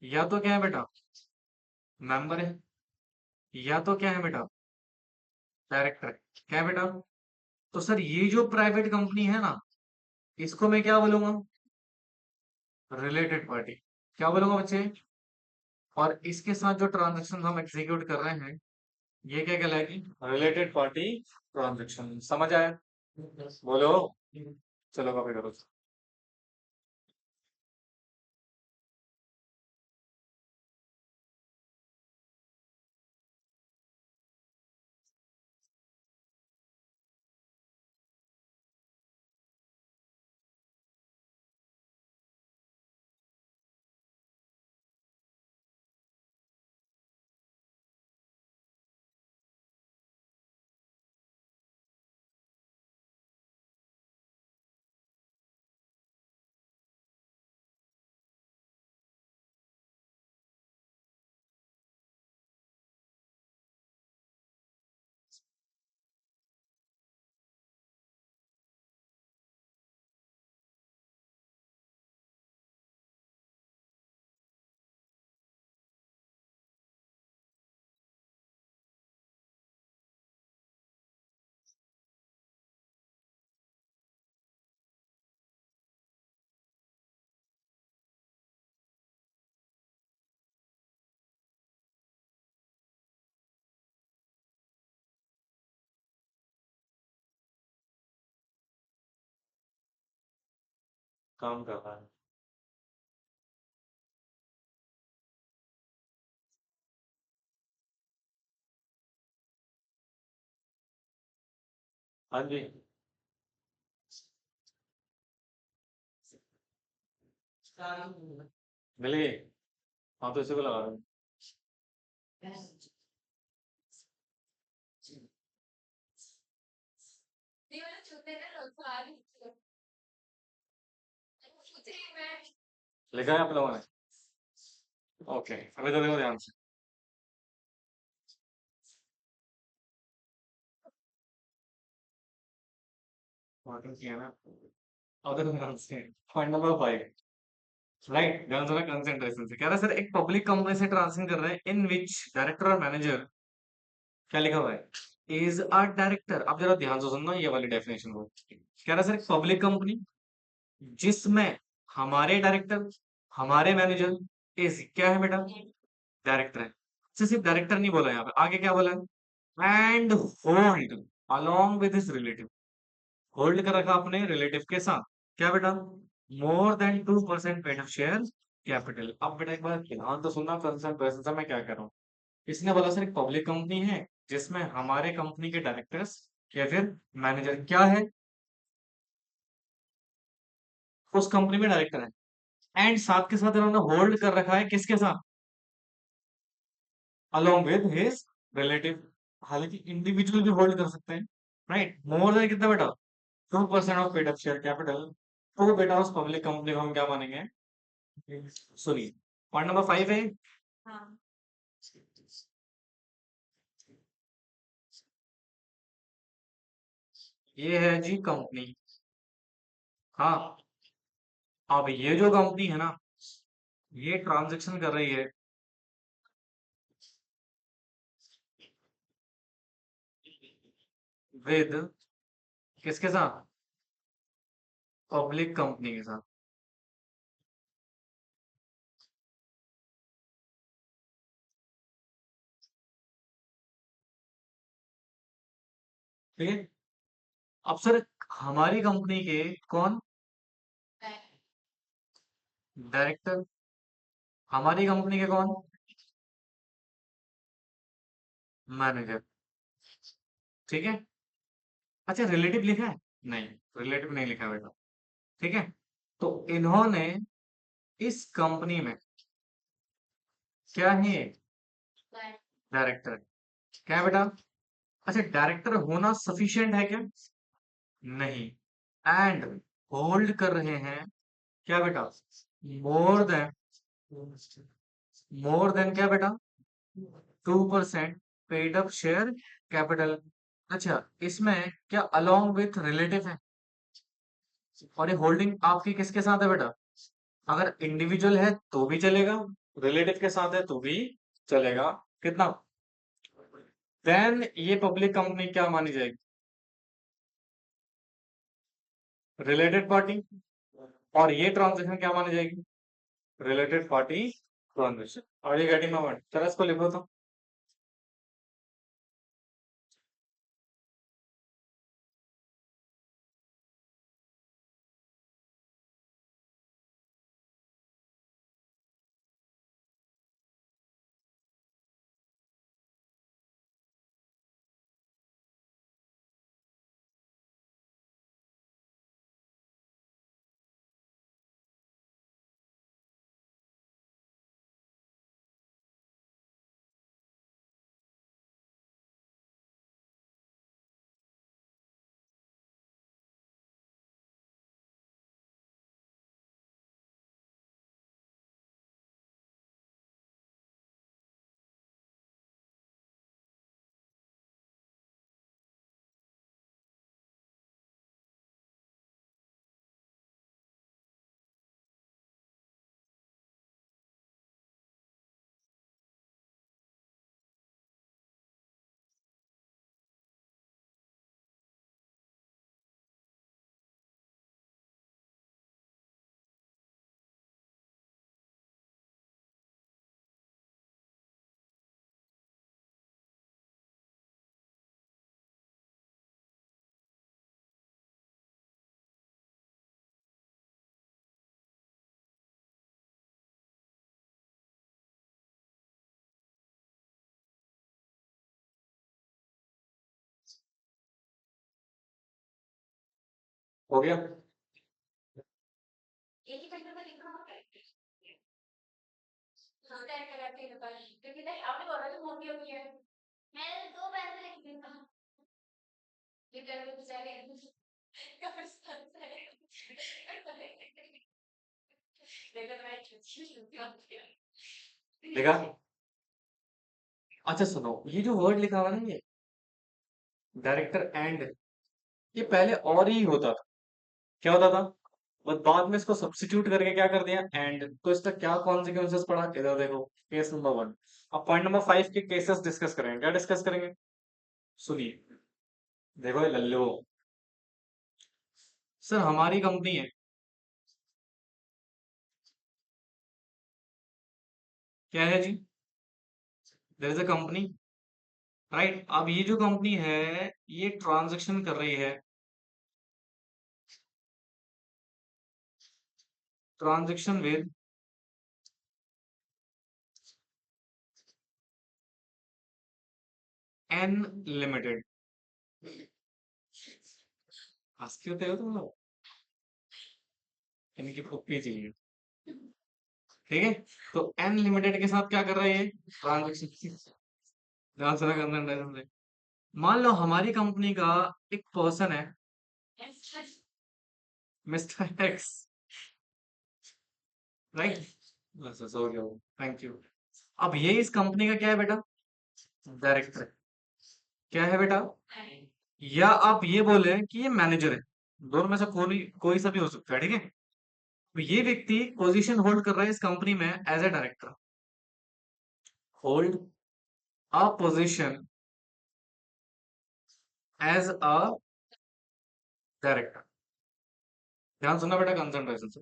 या तो क्या है बेटा? मेंबर है, या तो क्या है बेटा? डायरेक्टर है। क्या है बेटा? तो सर ये जो प्राइवेट कंपनी है ना, इसको मैं क्या बोलूंगा? Related party. क्या बोलूंगा बच्चे? और इसके साथ जो ट्रांजेक्शन हम एग्जीक्यूट कर रहे हैं, ये क्या कहलाएगी? Related party transaction. समझ आया? बोलो। चलो कॉपी करो। काम कर रहा है। हाँ जी, मिल गई। हाँ, तो इसी को लगा रहा हूँ। लिखा है आप लोगों ने? ओके, अभी तो देखो ध्यान से। वर्किंग किया ना? अब देखो ध्यान से। Point number 5। राइट, ध्यान से ना, कंसंट्रेशन से कह रहा है। सर एक पब्लिक कंपनी से ट्रांसफर कर रहे हैं इन विच डायरेक्टर और मैनेजर, क्या लिखा हुआ है? Is a director. अब जरा ध्यान से सुनना ये वाली डेफिनेशन को। कह रहा है सर एक पब्लिक कंपनी जिसमें हमारे डायरेक्टर, हमारे मैनेजर इज क्या है बेटा? डायरेक्टर है। सिर्फ डायरेक्टर नहीं बोला, यहाँ पे आगे क्या बोला है? And hold along with his relative. Hold कर रखा अपने रिलेटिव के साथ। क्या बेटा? मोर than 2% paid of share capital. अब बेटा एक बार ध्यान तो सुनना, कंसर्न पर्सन से मैं क्या कर रहा हूँ। इसने बोला सर एक पब्लिक कंपनी है जिसमें हमारे कंपनी के डायरेक्टर्स या फिर मैनेजर क्या है? उस कंपनी में डायरेक्टर है, एंड साथ के साथ इन्होंने होल्ड कर रखा है किसके साथ? Along with his relative. हालांकि इंडिविजुअल भी होल्ड कर सकते हैं। राइट, मोर देन कितना बेटा? 2% of paid up share capital. तो बेटा उस पब्लिक कंपनी को हम क्या मानेंगे? सुनिए, पॉइंट नंबर 5 है। ये है जी कंपनी। हाँ, अब ये जो कंपनी है ना, ये ट्रांजेक्शन कर रही है विद किसके साथ? पब्लिक कंपनी के साथ। ठीक है, अब सर हमारी कंपनी के कौन? डायरेक्टर। हमारी कंपनी के कौन? मैनेजर। ठीक है। अच्छा, रिलेटिव लिखा है? नहीं, रिलेटिव नहीं लिखा है बेटा। ठीक है। तो इन्होंने इस कंपनी में क्या है, डायरेक्टर। क्या है बेटा? अच्छा, डायरेक्टर होना सफिशिएंट है क्या? नहीं। एंड होल्ड कर रहे हैं क्या बेटा? मोर देन, मोर देन क्या बेटा? 2% पेड अप शेयर कैपिटल। अच्छा, इसमें क्या अलोंग विथ रिलेटिव है? और ये होल्डिंग आपकी किसके साथ है बेटा? अगर इंडिविजुअल है तो भी चलेगा, रिलेटिव के साथ है तो भी चलेगा। कितना? देन ये पब्लिक कंपनी क्या मानी जाएगी? Related party. और ये ट्रांजेक्शन क्या मानी जाएगी? Related party transaction. और ये गेटिंग माय पॉइंट, चलो इसको लिखो तो। हो गया? देखा? अच्छा सुनो, ये जो वर्ड लिखा हुआ है ना, ये डायरेक्टर एंड, ये पहले और ही होता था। क्या होता था? बस बाद में इसको सब्स्टिट्यूट करके क्या कर दिया, एंड। तो इसका क्या कॉन्सिक्वेंसेस पड़ा, इधर देखो। Case number 1। अब पॉइंट नंबर 5 के केसेस डिस्कस करेंगे। क्या डिस्कस करेंगे? सुनिए। देखो ये लल्लो, सर हमारी कंपनी है। क्या है जी? There is a company, right. अब ये जो कंपनी है, ये ट्रांजैक्शन कर रही है, ट्रांजैक्शन विद एन लिमिटेड। हंस क्यों रहे हो तुम लोग? इनकी पप्पी चाहिए। ठीक है। तो एन लिमिटेड के साथ क्या कर रहा है ये? ट्रांजेक्शन। ध्यान से ना करना, ध्यान से। मान लो हमारी कंपनी का एक पर्सन है, मिस्टर एक्स, राइट। बस बस हो गया, थैंक यू। अब ये इस कंपनी का क्या है बेटा? डायरेक्टर। क्या है बेटा? या आप ये बोले कि ये मैनेजर है। दोनों में से कोई कोई सा भी हो सकता है, ठीक है। तो ये व्यक्ति पोजीशन होल्ड कर रहा है इस कंपनी में as a director. Hold a position as a director. ध्यान सुनना बेटा, कंसंट्रेशन से।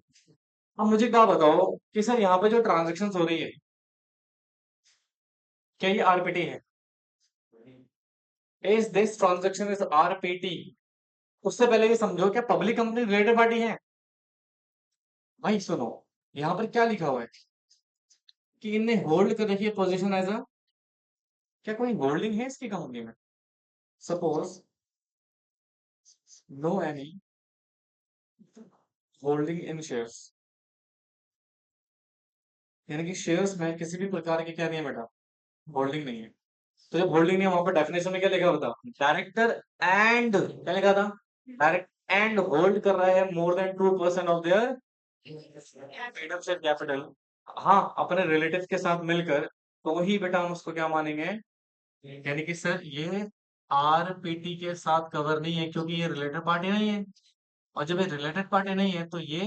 अब मुझे क्या बताओ कि सर यहाँ पे जो ट्रांजेक्शन हो रही है, क्या ये आरपीटी है? Is this transaction is RPT? उससे पहले ये समझो, क्या पब्लिक कंपनी रिलेटेड पार्टी है? भाई सुनो, यहाँ पर क्या लिखा हुआ है कि इनने होल्ड कर रखी है पोजीशन एज अ, क्या कोई होल्डिंग है इसकी कंपनी में? Suppose no any holding in shares, यानी कि शेयर्स में किसी भी प्रकार की क्या नहीं है बेटा, होल्डिंग नहीं है। तो जब होल्डिंग नहीं है वहां पर डेफिनेशन में क्या लिखा होता, डायरेक्टर एंड क्या लिखा था, डायरेक्ट एंड होल्ड कर रहा है मोर than 2% of their freedom share capital, हाँ अपने रिलेटिव के साथ मिलकर, तो ही बेटा हम उसको क्या मानेंगे, यानी कि सर ये आरपीटी के साथ कवर नहीं है क्योंकि ये रिलेटेड पार्टी नहीं है, और जब ये रिलेटेड पार्टी नहीं है तो ये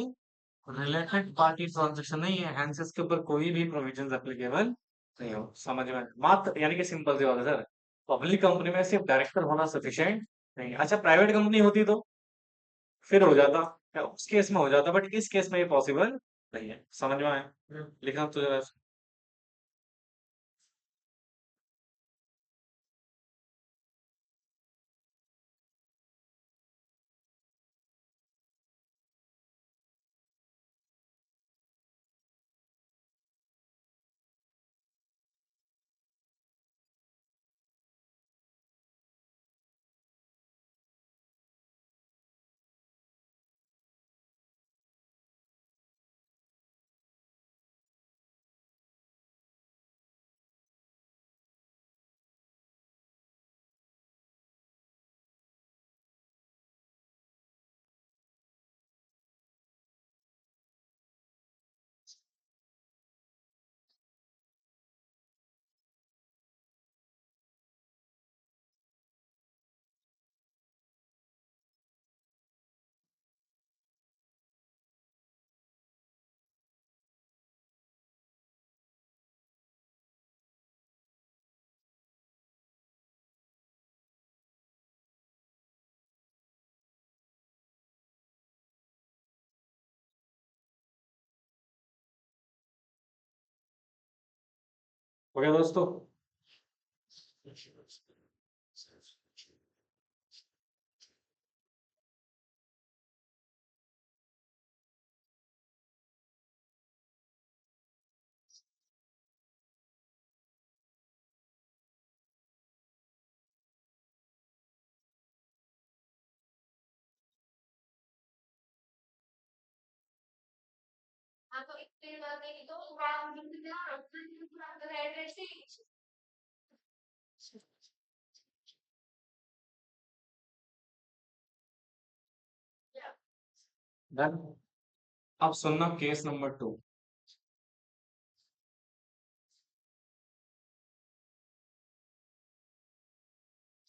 रिलेटेड पार्टी ट्रांजेक्शन नहीं है, हेंस इसके ऊपर कोई भी प्रोविजंस एप्लीकेबल नहीं हो। समझ में मात्र, यानी कि सिंपल सी बात है सर, पब्लिक कंपनी में सिर्फ डायरेक्टर होना सफिशिएंट नहीं है। अच्छा प्राइवेट कंपनी होती तो फिर हो जाता, या उस केस में हो जाता, बट इस केस में ये पॉसिबल नहीं है। समझ में आया, लिखना तो जरा। हो गया दोस्तों। डन। अब सुनना केस नंबर 2।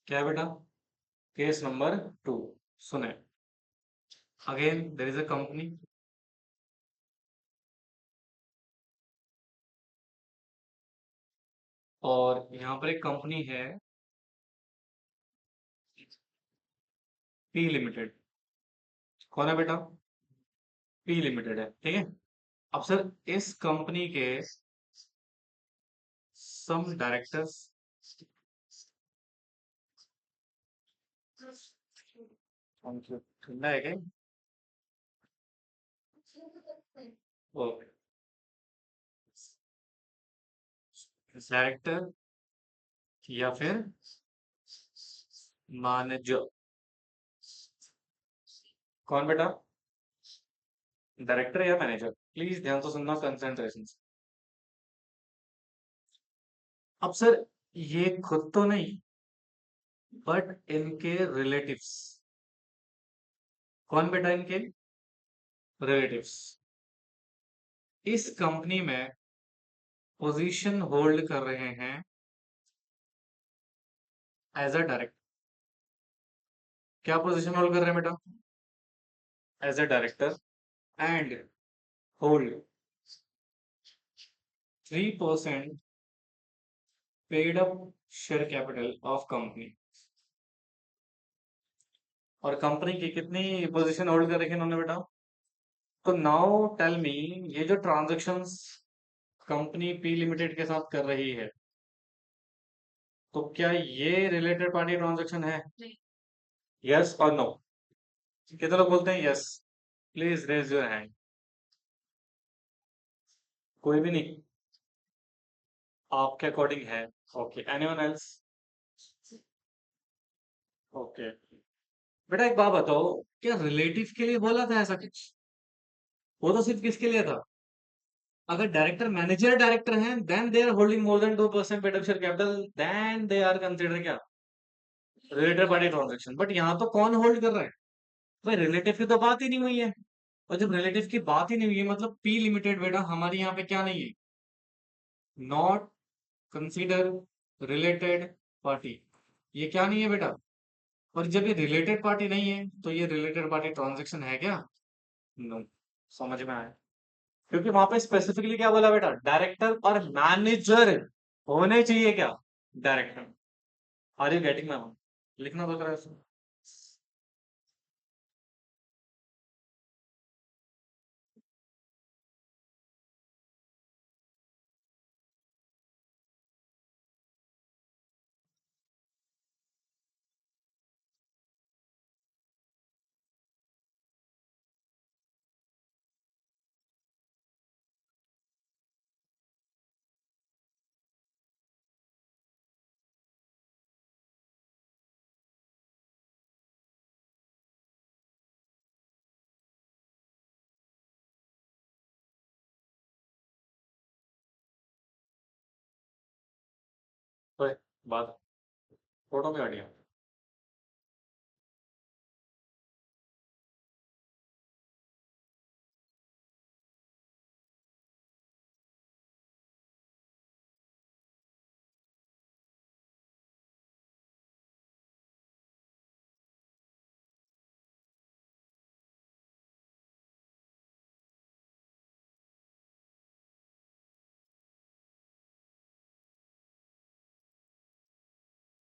क्या है बेटा, केस नंबर 2, सुने। Again there is a company, और यहाँ पर एक कंपनी है पी लिमिटेड। कौन है बेटा, पी लिमिटेड है, ठीक है। अब सर इस कंपनी के सम डायरेक्टर्स, ठंडा है क्या, ओके, डायरेक्टर या फिर मैनेजर, कौन बेटा, डायरेक्टर या मैनेजर, प्लीज ध्यान से सुनना, कंसंट्रेशन से। अब सर ये खुद तो नहीं, बट इनके रिलेटिव्स, कौन बेटा, इनके रिलेटिव्स इस कंपनी में पोजीशन होल्ड कर रहे हैं एज अ डायरेक्टर। क्या पोजीशन होल्ड कर रहे हैं बेटा, as a director, and hold 3% paid up share capital of company. और कंपनी की कितनी पोजीशन होल्ड कर रखी है इन्होंने बेटा, तो नाउ टेल मी, ये जो ट्रांजैक्शंस कंपनी पी लिमिटेड के साथ कर रही है, तो क्या ये रिलेटेड पार्टी ट्रांजैक्शन है, यस और नो? कितने लोग बोलते हैं yes, please raise your hand. कोई भी नहीं, आपके अकॉर्डिंग है, ओके, एनीवन एल्स? ओके। बेटा एक बात बताओ, क्या रिलेटिव के लिए बोला था ऐसा कुछ? वो तो सिर्फ किसके लिए था? अगर डायरेक्टर मैनेजर डायरेक्टर हैं, then they are holding more than 2% paid share capital, then they are consider क्या, रिलेटेड पार्टी ट्रांजेक्शन। बट यहाँ तो कौन होल्ड कर रहा है? भाई रिलेटिव की तो बात ही नहीं हुई है। और जब रिलेटिव की बात ही नहीं हुई है, मतलब पी लिमिटेड बेटा हमारी यहाँ पे क्या नहीं है, नॉट कंसीडर रिलेटेड पार्टी। ये क्या नहीं है बेटा? और जब ये रिलेटेड पार्टी नहीं है तो ये रिलेटेड पार्टी ट्रांजेक्शन है क्या? नो। समझ में आया? क्योंकि वहां पे स्पेसिफिकली क्या बोला बेटा, डायरेक्टर और मैनेजर होने चाहिए क्या, director. Are you getting my? लिखना तो करा इसमें। ओए, बात, फोटो में हटिया।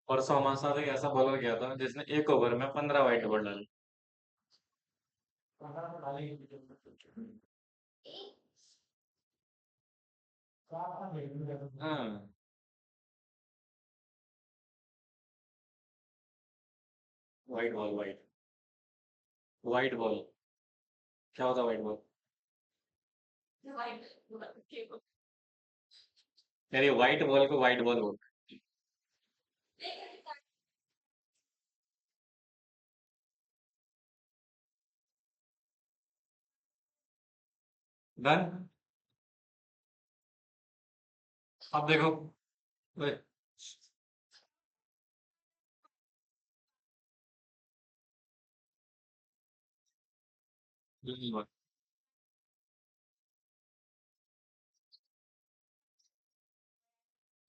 परसों हमारे साथ एक ऐसा बॉलर गया था जिसने एक ओवर में 15 वाइड बॉल डाली। हाँ। Wide ball, wide, wide ball. क्या होता है वाइड बॉल? यार ये व्हाइट बॉल को व्हाइट बॉल बोलते हैं। डन। अब देखो। ओए,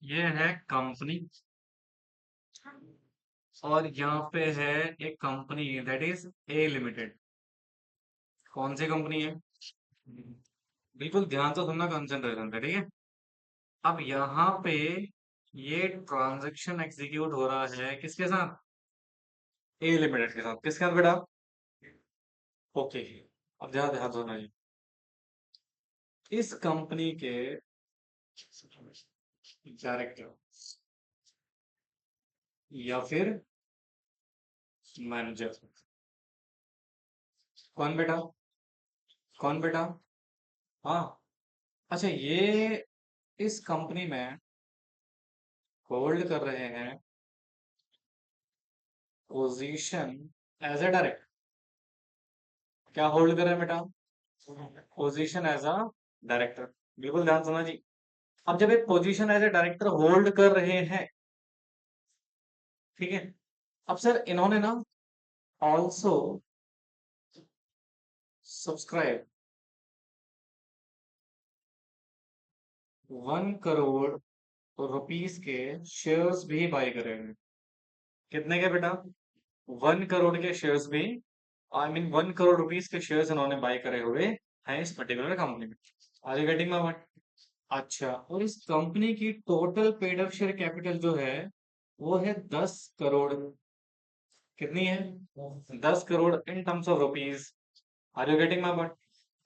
ये है कंपनी, और यहाँ पे है एक company that is a limited. कौन सी कंपनी है? बिल्कुल ध्यान से सुनना, कंसंट्रेशन पे, ठीक है। अब यहाँ पे ये ट्रांजैक्शन एग्जीक्यूट हो रहा है किसके साथ? ए लिमिटेड के साथ। किसके साथ बेटा? ओके। अब ध्यान ध्यान सुनना जी। इस कंपनी के डायरेक्टर या फिर मैनेजर, कौन बेटा? कौन बेटा? हाँ। अच्छा, ये इस कंपनी में होल्ड कर रहे हैं पोजीशन एज ए डायरेक्टर। क्या होल्ड कर रहे हैं बेटा? Position as a director. बिल्कुल ध्यान सुना जी। अब जब एक position as a director hold कर रहे हैं, ठीक है, अब सर इन्होंने ना ऑल्सो सब्सक्राइब 1 करोड़ रुपीस के शेयर्स भी बाय करे हैं। कितने के बेटा? 1 करोड़ के शेयर्स भी, आई मीन 1 करोड़ रुपीस के शेयर्स इन्होंने बाय करे हुए हैं इस पर्टिकुलर कंपनी में। आर यू गेटिंग माय पॉइंट? अच्छा, और इस कंपनी की total paid up share capital जो है वो है 10 करोड़। कितनी है? 10 crore in terms of rupees. Are you getting my point?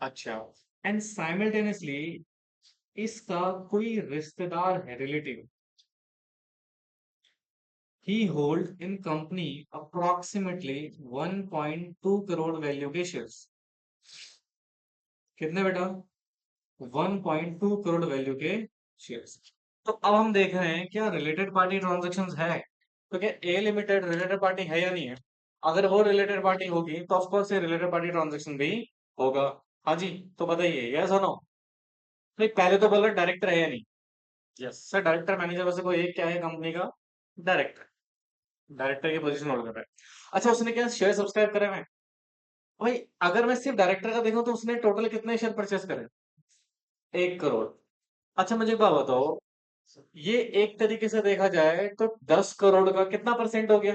अच्छा, एंड साइमल्टेनियसली इसका कोई रिश्तेदार है, रिलेटिव, ही hold in company approximately 1.2 crore value के शेयर्स। कितने बेटा? 1.2 करोड़ वैल्यू के शेयर्स। तो अब हम देख रहे हैं क्या रिलेटेड पार्टी ट्रांजेक्शन्स है? तो क्या ए लिमिटेड रिलेटेड पार्टी है या नहीं है? अगर वो रिलेटेड पार्टी होगी तो ऑफकोर्स ये रिलेटेड पार्टी ट्रांजेक्शन भी होगा। हाँ जी, तो बताइए यस और नो। नहीं, पहले तो बोला डायरेक्टर है या नहीं। यस सर, डायरेक्टर मैनेजर में से कोई एक क्या है कंपनी का? डायरेक्टर। डायरेक्टर की पोजीशन होल्ड कर रहा है। अच्छा, उसने क्या शेयर सब्सक्राइब करे हुए हैं? भाई, अगर मैं सिर्फ डायरेक्टर का देखूं तो उसने टोटल कितने शेयर परचेस करे? 1 करोड़। अच्छा, मुझे एक बात बताओ, ये एक तरीके से देखा जाए तो 10 करोड़ का कितना परसेंट हो गया?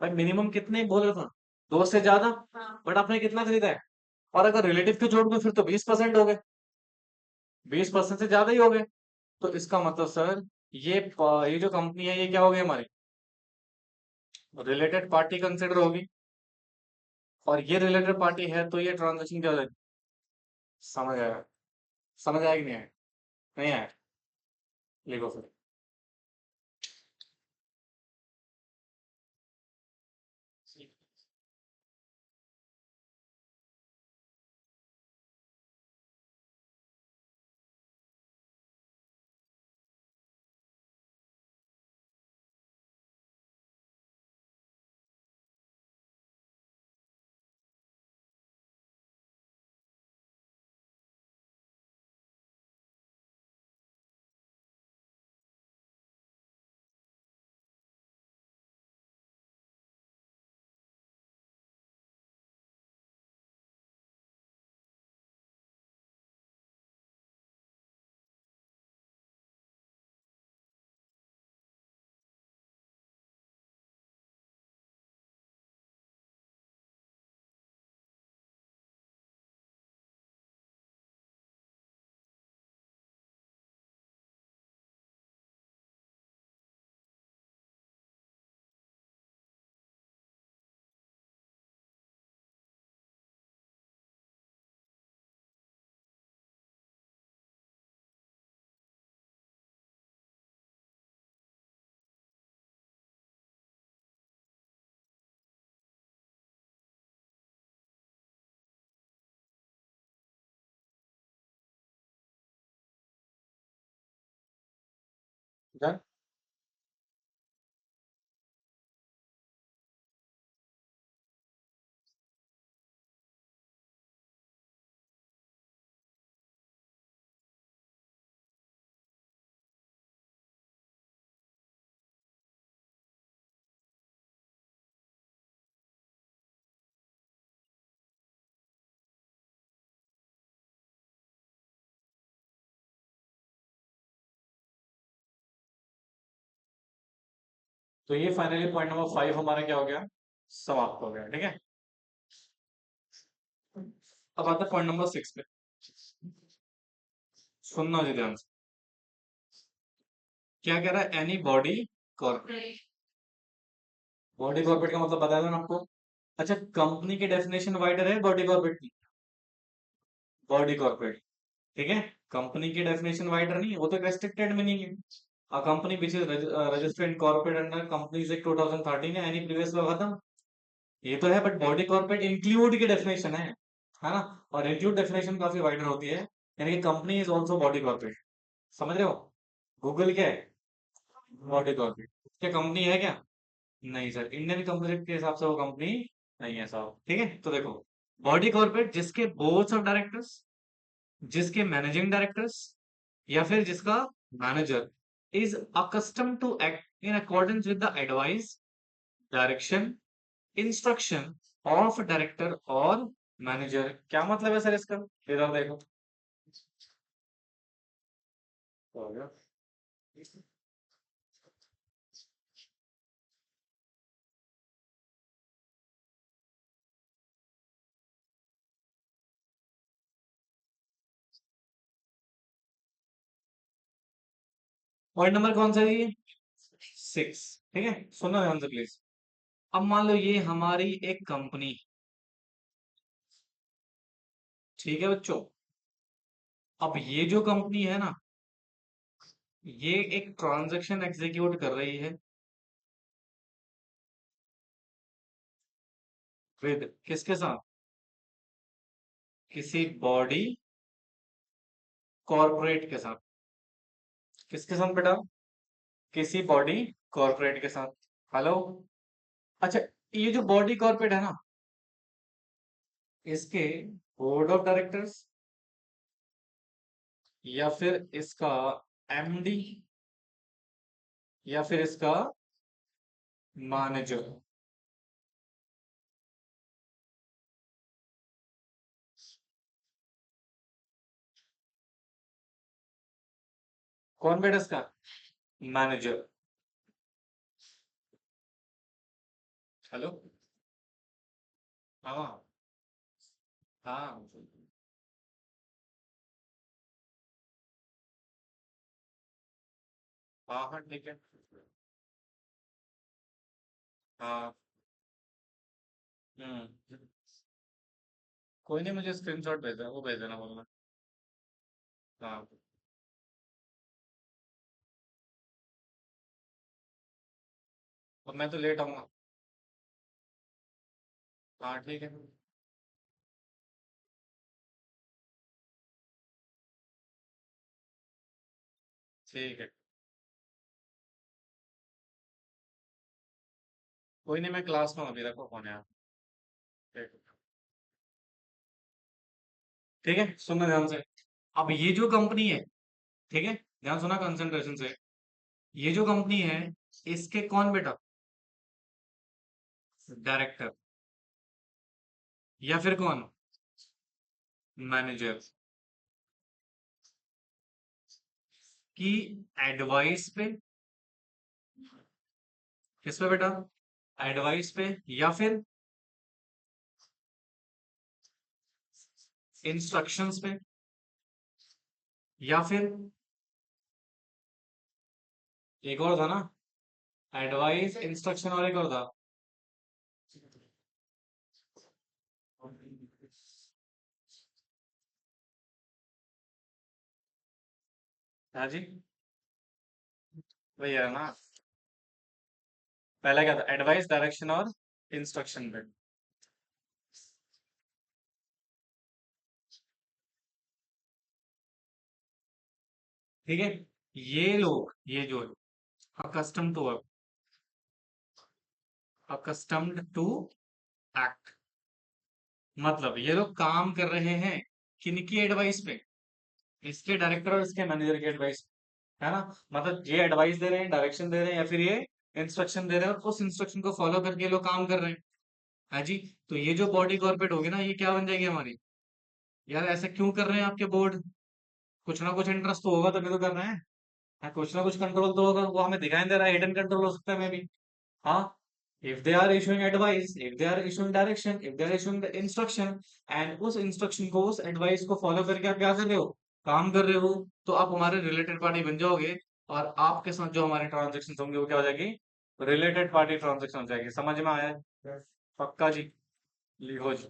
भाई मिनिमम कितने बोल रहा था? 2 से ज्यादा। बट आपने कितना खरीदा है? और अगर रिलेटिव के जोड़ दो फिर तो 20% हो गए। 20% से ज्यादा ही हो गए। तो इसका मतलब सर, ये जो कंपनी है ये क्या हो गई हमारी? रिलेटेड पार्टी कंसिडर होगी। और ये रिलेटेड पार्टी है तो ये ट्रांजेक्शन क्या हो जाएगी? समझ आया? समझ आया कि नहीं आया? नहीं आया? लिखो फिर। डन। तो ये फाइनली पॉइंट नंबर 5 हमारा क्या हो गया? समाप्त हो गया, ठीक है। अब आता है पॉइंट नंबर 6 पे। सुनना जी ध्यान से। क्या कह रहा है? Any body corporate. Body corporate का मतलब बताया था ना आपको। अच्छा, कंपनी की डेफिनेशन वाइडर है बॉडी कॉर्पोरेट की। बॉडी कॉर्पोरेट, ठीक है। कंपनी की डेफिनेशन वाइडर नहीं है, वो तो रेस्ट्रिक्टेड मीनिंग है। A company which is registered corporate under companies act 2013 है, एनी प्रीवियस लॉ खत्म। ये तो है, बट बॉडी कॉर्पोरेट इंक्लूड की डेफिनेशन है ना। और इंक्लूड डेफिनेशन काफी वाइडर होती है, यानी कि company is also body corporate. समझ रहे हो? गूगल क्या है? Body corporate. क्या कंपनी है क्या? नहीं सर, इंडियन कंपनी के हिसाब से वो कंपनी नहीं है साहब, ठीक है। तो देखो, बॉडी कॉर्पोरेट जिसके बोर्ड्स ऑफ डायरेक्टर्स, जिसके मैनेजिंग डायरेक्टर्स, या फिर जिसका manager is accustom to act in accordance with the advice, direction, instruction of director और मैनेजर। क्या मतलब है सर इसका? इधर देखो। हो गया। पॉइंट नंबर कौन सा है ये? 6, ठीक है। सुनो ध्यान से प्लीज। अब मान लो ये हमारी एक कंपनी, ठीक है बच्चों। अब ये जो कंपनी है ना, ये एक ट्रांजैक्शन एग्जीक्यूट कर रही है विद किसके साथ? किसी बॉडी कॉर्पोरेट के साथ। किसके साथ बेटा? किसी बॉडी कॉर्पोरेट के साथ। हेलो। अच्छा, ये जो बॉडी कॉर्पोरेट है ना, इसके बोर्ड ऑफ डायरेक्टर्स या फिर इसका एमडी या फिर इसका मैनेजर, कौन बैठा इसका? मैनेजर। हेलो। हाँ हाँ हाँ हाँ, ठीक है। हाँ। हम्म। कोई नहीं, मुझे स्क्रीनशॉट भेज देना, वो भेज देना बोलना। हाँ। और मैं तो लेट आऊंगा। हाँ ठीक है। ठीक है। कोई नहीं, मैं क्लास में हूँ, अभी रखो फोन यार। ठीक है। ठीक है, सुनना ध्यान से। अब ये जो कंपनी है, ठीक है, ध्यान सुना कंसंट्रेशन से। ये जो कंपनी है, इसके कौन बेटा? डायरेक्टर या फिर कौन? मैनेजर की एडवाइस पे। किस पे बेटा? एडवाइस पे या फिर इंस्ट्रक्शंस पे या फिर एक और था ना, एडवाइस इंस्ट्रक्शन और एक और था। हाँ जी, वही है ना। पहला क्या था? एडवाइस, डायरेक्शन और इंस्ट्रक्शन पे। ठीक है। ये लोग, ये जो accustom to work, accustomed to act, मतलब ये लोग काम कर रहे हैं किनकी एडवाइस पे? इसके डायरेक्टर और इसके मैनेजर की एडवाइस, है ना। मतलब ये एडवाइस दे रहे हैं, डायरेक्शन दे रहे हैं, या फिर ये इंस्ट्रक्शन दे रहे हैं, और उस इंस्ट्रक्शन को फॉलो करके ये लोग काम कर रहे हैं। हाँ जी। तो ये जो बॉडी कॉर्पोरेट होगी ना, ये क्या बन जाएगी हमारी? यार ऐसा क्यों कर रहे हैं आपके बोर्ड? कुछ ना कुछ इंटरेस्ट तो होगा तभी तो कर रहे हैं। हाँ, कुछ ना कुछ कंट्रोल तो होगा, वो हमें दिखाई दे रहा है, हिडन कंट्रोल हो सकता है मे भी। हाँ। If they are issuing advice, if they are issuing direction, if they are issuing instruction, and उस इंस्ट्रक्शन को, उस एडवाइस को फॉलो करके आप क्या कर रहे हो? काम कर रहे हो। तो आप हमारे रिलेटेड पार्टी बन जाओगे, और आपके साथ जो हमारे ट्रांजेक्शन होंगे वो क्या हो जाएगी? रिलेटेड पार्टी ट्रांजेक्शन हो जाएगी। समझ में आया है? पक्का जी। लिखो जी।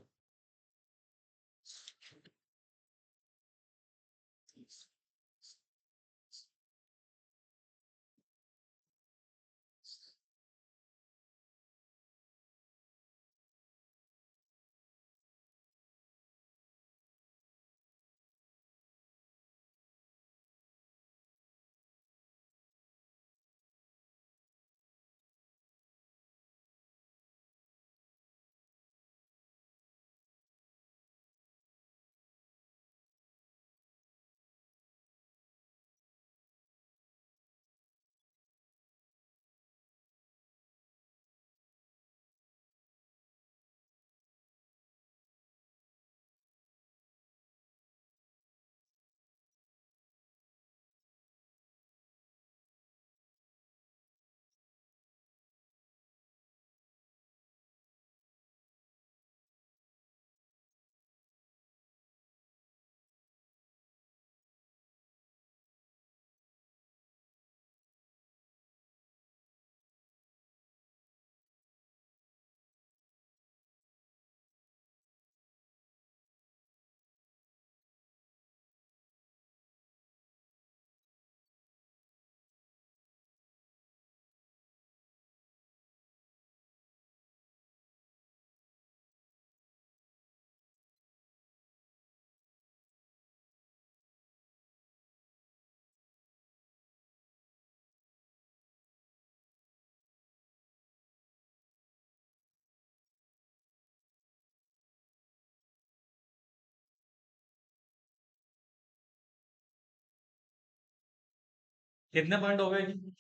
कितने पॉइंट हो गए जी?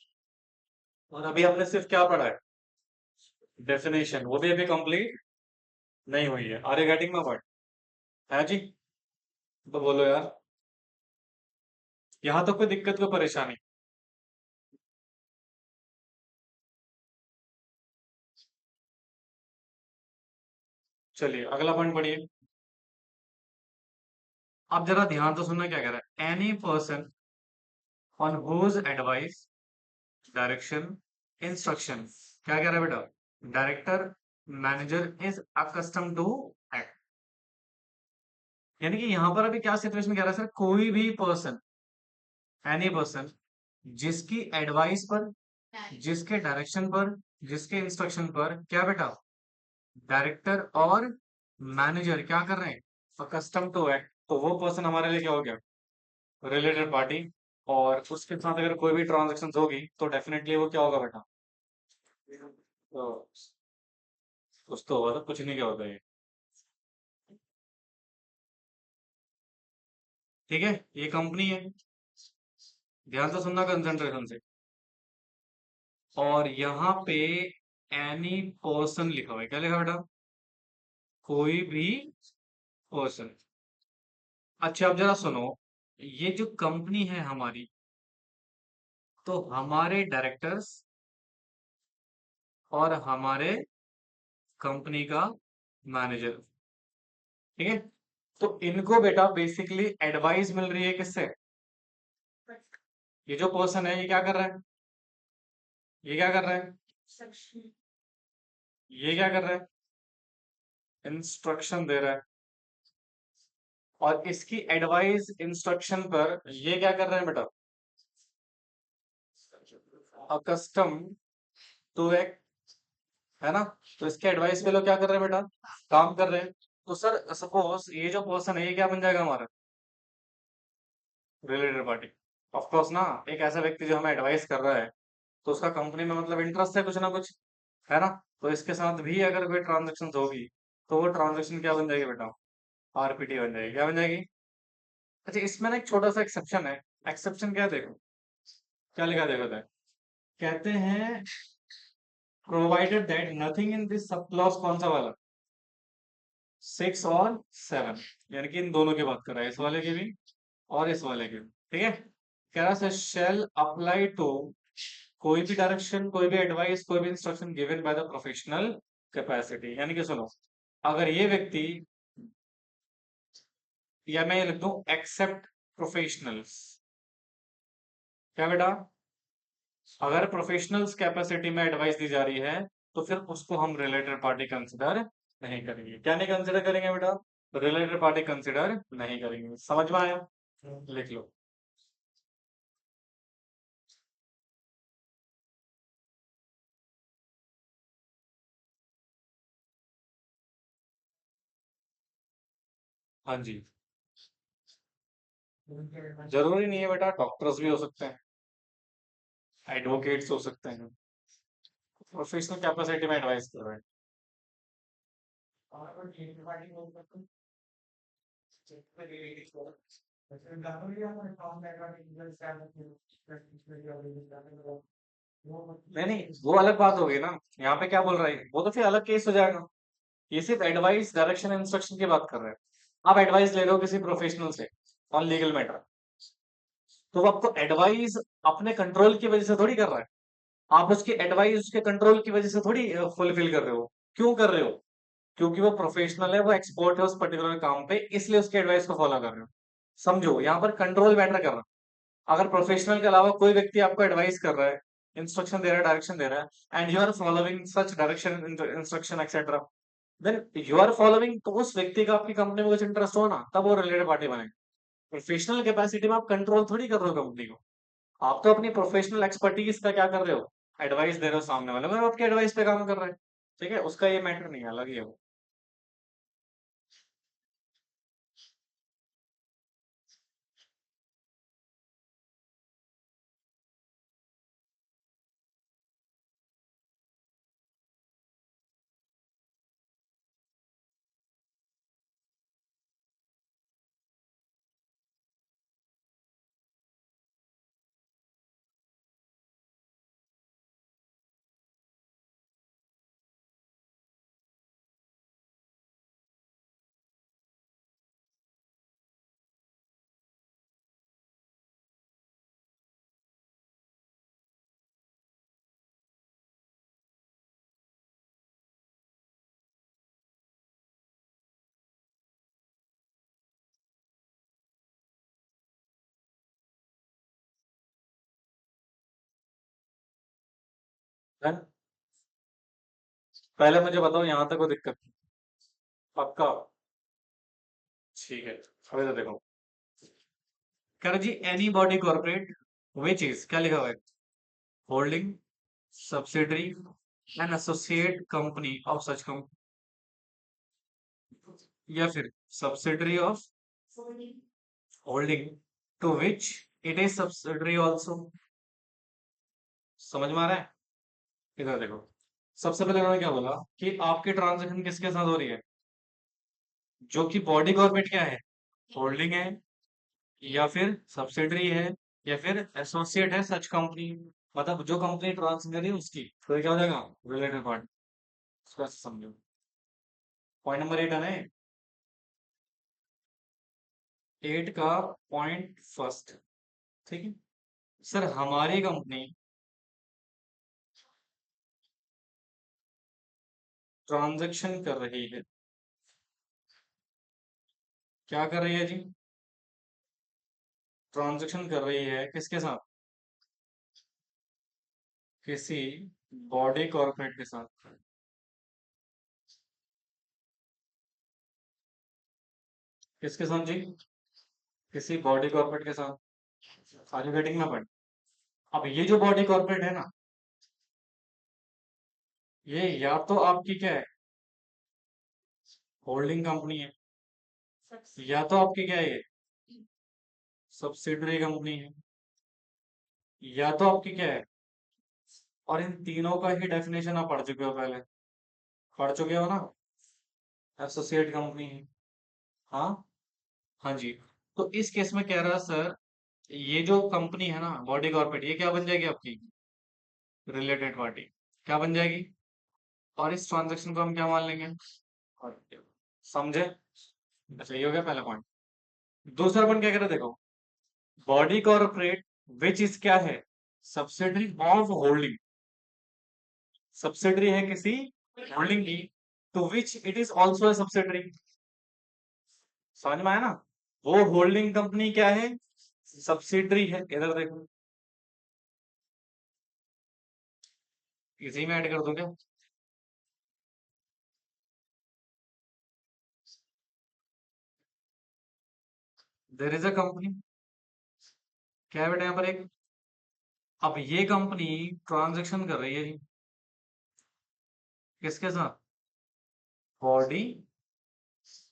और अभी हमने सिर्फ क्या पढ़ा है? डेफिनेशन, वो भी अभी कंप्लीट नहीं हुई है। Are you getting my point? है जी? तो बोलो यार, यहाँ तो कोई दिक्कत कोई परेशानी? चलिए अगला पॉइंट पढ़िए। अब जरा ध्यान तो सुनना क्या कह रहा है। Any person on whose advice, direction, instruction, क्या कह रहा है बेटा? Director, manager is accustom to act. यानी कि यहां पर अभी क्या सिचुएशन कह रहा है सर? कोई भी पर्सन, एनी पर्सन, जिसकी एडवाइस पर, जिसके डायरेक्शन पर, जिसके इंस्ट्रक्शन पर क्या बेटा, डायरेक्टर और मैनेजर क्या कर रहे हैं? अकस्टम टू एक्ट, तो वो पर्सन हमारे लिए क्या हो गया? Related party. और उसके साथ अगर कोई भी ट्रांजेक्शन होगी तो डेफिनेटली वो क्या होगा बेटा? तो कुछ तो होगा, तो कुछ नहीं क्या होता ये। ठीक है, ये कंपनी है, ध्यान से सुनना कंसंट्रेशन से। और यहाँ पे एनी पर्सन लिखा हुआ है, क्या लिखा बेटा? कोई भी पर्सन। अच्छा अब जरा सुनो, ये जो कंपनी है हमारी, तो हमारे डायरेक्टर्स और हमारे कंपनी का मैनेजर, ठीक है, तो इनको बेटा बेसिकली एडवाइस मिल रही है किससे? ये जो पर्सन है ये क्या कर रहा है? ये क्या कर रहा है? ये क्या कर रहा है? इंस्ट्रक्शन दे रहा है। और इसकी एडवाइस इंस्ट्रक्शन पर ये क्या कर रहे हैं बेटा? अकस्टम टू एक, है ना? तो इसके एडवाइस पे लोग क्या कर रहे हैं बेटा? काम कर रहे हैं। तो सर सपोज ये जो पर्सन है ये क्या बन जाएगा हमारा? Related party. ऑफ कोर्स ना, एक ऐसा व्यक्ति जो हमें एडवाइस कर रहा है, तो उसका कंपनी में मतलब इंटरेस्ट है कुछ ना कुछ, है ना? तो इसके साथ भी अगर कोई ट्रांजेक्शन होगी तो वो ट्रांजेक्शन क्या बन जाएगी बेटा? आरपीटी बन जाएगी। क्या बन जाएगी? अच्छा इसमें ना एक छोटा सा एक्सेप्शन है। एक्सेप्शन क्या है देखो, क्या लिखा है देखो तो। कहते हैं provided that nothing in this sub clause, कौन सा वाला? 6 और 7, यानी कि इन दोनों की बात कर रहा है, इस वाले की भी और इस वाले की भी, ठीक है। कह रहा है शेल अप्लाई टू कोई भी डायरेक्शन, कोई भी एडवाइस, कोई भी instruction given by the professional capacity. यानी कि सुनो, अगर ये व्यक्ति, या मैं ये लिख दूं एक्सेप्ट प्रोफेशनल्स, क्या बेटा? अगर प्रोफेशनल्स कैपेसिटी में एडवाइस दी जा रही है तो फिर उसको हम रिलेटेड पार्टी कंसिडर नहीं करेंगे। क्या नहीं कंसिडर करेंगे बेटा? रिलेटेड पार्टी कंसिडर नहीं करेंगे। समझ में आया? लिख लो। हाँ जी, जरूरी नहीं है बेटा, डॉक्टर्स भी हो सकते हैं, एडवोकेट्स हो सकते हैं, प्रोफेशनल कैपेसिटी में एडवाइस कर रहे हैं। नहीं नहीं, वो अलग बात हो गई ना। यहाँ पे क्या बोल रहा है, वो तो फिर अलग केस हो जाएगा। ये सिर्फ एडवाइस, डायरेक्शन, इंस्ट्रक्शन की बात कर रहे हैं। आप एडवाइस ले रहे हो किसी प्रोफेशनल से ऑन लीगल मैटर, तो वो आपको एडवाइस अपने कंट्रोल की वजह से थोड़ी कर रहा है। आप उसकी एडवाइस उसके कंट्रोल की वजह से थोड़ी फुलफिल कर रहे हो। क्यों कर रहे हो? क्योंकि वो प्रोफेशनल है, वो एक्सपर्ट है उस पर्टिकुलर काम पे, इसलिए उसकी एडवाइस को फॉलो कर रहे हो। समझो, यहाँ पर कंट्रोल मैटर कर रहा है। अगर प्रोफेशनल के अलावा कोई व्यक्ति आपको एडवाइस कर रहा है, इंस्ट्रक्शन दे रहा है, डायरेक्शन दे रहा है, and you are following such direction, instruction etcetera, then you are following, तो उस व्यक्ति का आपकी कंपनी में कुछ इंटरेस्ट हो ना, तब वो रिलेटेड पार्टी बनेगा। प्रोफेशनल कैपेसिटी में आप कंट्रोल थोड़ी कर रहे हो कंपनी को। आप तो अपनी प्रोफेशनल एक्सपर्टीज का क्या कर रहे हो? एडवाइस दे रहे हो सामने वाले को, आपके एडवाइस पे काम कर रहे हैं। ठीक है, उसका ये मैटर नहीं है, अलग ही है वो। है ना? पहले मुझे बताओ यहाँ तक कोई दिक्कत नहीं। पक्का? ठीक है। अभी तो देखो, कह रहा जी any body corporate which is, क्या लिखा हुआ है, holding, subsidiary and associate company of such company, या फिर subsidiary of holding to which it is subsidiary also. समझ में आ रहा है? इधर देखो, सबसे पहले उन्होंने क्या बोला कि आपकी ट्रांजेक्शन किसके साथ हो रही है, जो कि बॉडी कॉर्पोरेट क्या है, होल्डिंग है, या फिर सब्सिडरी है, या फिर एसोसिएट है सच कंपनी, मतलब जो कंपनी ट्रांसफर कर रही है उसकी, तो ये क्या हो जाएगा, रिलेटेड पार्टी। इसको ऐसे समझो। पॉइंट नंबर 8 है ना 8 का पॉइंट फर्स्ट। ठीक है सर, हमारी कंपनी ट्रांजैक्शन कर रही है, क्या कर रही है जी, ट्रांजैक्शन कर रही है किसके साथ, किसी बॉडी कॉर्पोरेट के साथ। किसके साथ जी, किसी बॉडी कॉर्पोरेट के साथ। सारी गेटिंग में पढ़। अब ये जो बॉडी कॉर्पोरेट है ना, ये या तो आपकी क्या है, होल्डिंग कंपनी है, या तो आपकी क्या है ये, सब्सिडरी कंपनी है, या तो आपकी क्या है, और इन तीनों का ही डेफिनेशन आप पढ़ चुके हो पहले, पढ़ चुके हो ना, एसोसिएट कंपनी है। हाँ, हाँ जी। तो इस केस में कह रहा है सर, ये जो कंपनी है ना बॉडी कॉर्पोरेट, ये क्या बन जाएगी आपकी, रिलेटेड पार्टी, क्या बन जाएगी, और इस ट्रांजेक्शन को हम क्या मान लेंगे, समझे? अच्छा, ये हो गया पहला पॉइंट। दूसरा पॉइंट क्या कह रहे हैं, देखो, बॉडी कॉर्पोरेट विच इज क्या है, सब्सिडरी ऑफ होल्डिंग, सब्सिडरी है किसी होल्डिंग की, to which it is also a subsidiary. समझ में आया ना, वो होल्डिंग कंपनी क्या है, सब्सिडरी है। इधर देखो, इसी में ऐड कर दो क्या, देयर इज अ कंपनी, क्या है बेटा यहाँ पर एक, अब ये कंपनी ट्रांजैक्शन कर रही है जी, किसके साथ, बॉडी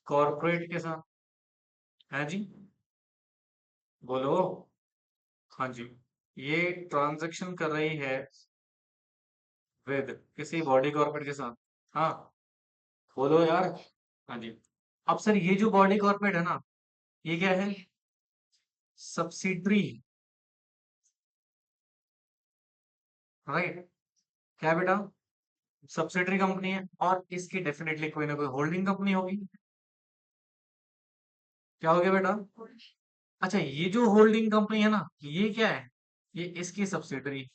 कॉर्पोरेट के साथ, है जी, बोलो। हाँ जी, ये ट्रांजैक्शन कर रही है विद किसी बॉडी कॉर्पोरेट के साथ। हाँ, बोलो यार। हाँ जी। अब सर ये जो बॉडी कॉर्पोरेट है ना, ये क्या है, सब्सिडरी, राइट, क्या बेटा, सब्सिडरी कंपनी है, और इसकी डेफिनेटली कोई ना कोई होल्डिंग कंपनी होगी। क्या हो गया बेटा, अच्छा ये जो होल्डिंग कंपनी है ना, ये क्या है, ये इसकी सब्सिडरी।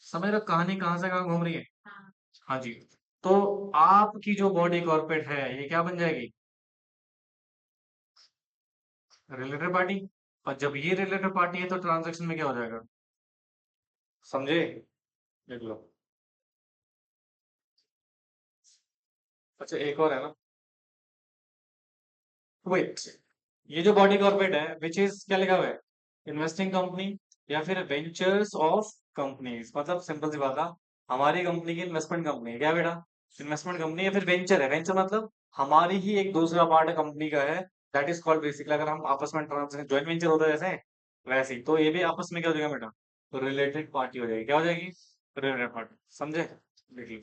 समझ रहे हो कहानी कहाँ से कहाँ घूम रही है। हाँ जी। तो आपकी जो बॉडी कॉर्पोरेट है, ये क्या बन जाएगी, रिलेटेड पार्टी। और जब ये रिलेटेड पार्टी है तो ट्रांजैक्शन में क्या हो जाएगा, समझे? देख लो। अच्छा, एक और है ना, वेट, ये जो बॉडी कॉर्पोरेट है विच इज, क्या लिखा हुआ है, इन्वेस्टिंग कंपनी, या फिर वेंचर्स ऑफ कंपनीज, मतलब सिंपल सी बात है, हमारी कंपनी की इन्वेस्टमेंट कंपनी है क्या बेटा, इन्वेस्टमेंट कंपनी, या फिर वेंचर है, वेंचर मतलब हमारी ही एक दूसरा पार्ट कंपनी का है, दैट इज कॉल्ड बेसिकली, अगर हम आपस में ट्रांस ज्वाइंट वेंचर होता है जैसे, वैसे ही तो ये भी आपस में क्या हो जाएगा बेटा, तो रिलेटेड पार्टी हो जाएगी, क्या हो जाएगी, रिलेटेड पार्टी। समझे? देख लीजिए।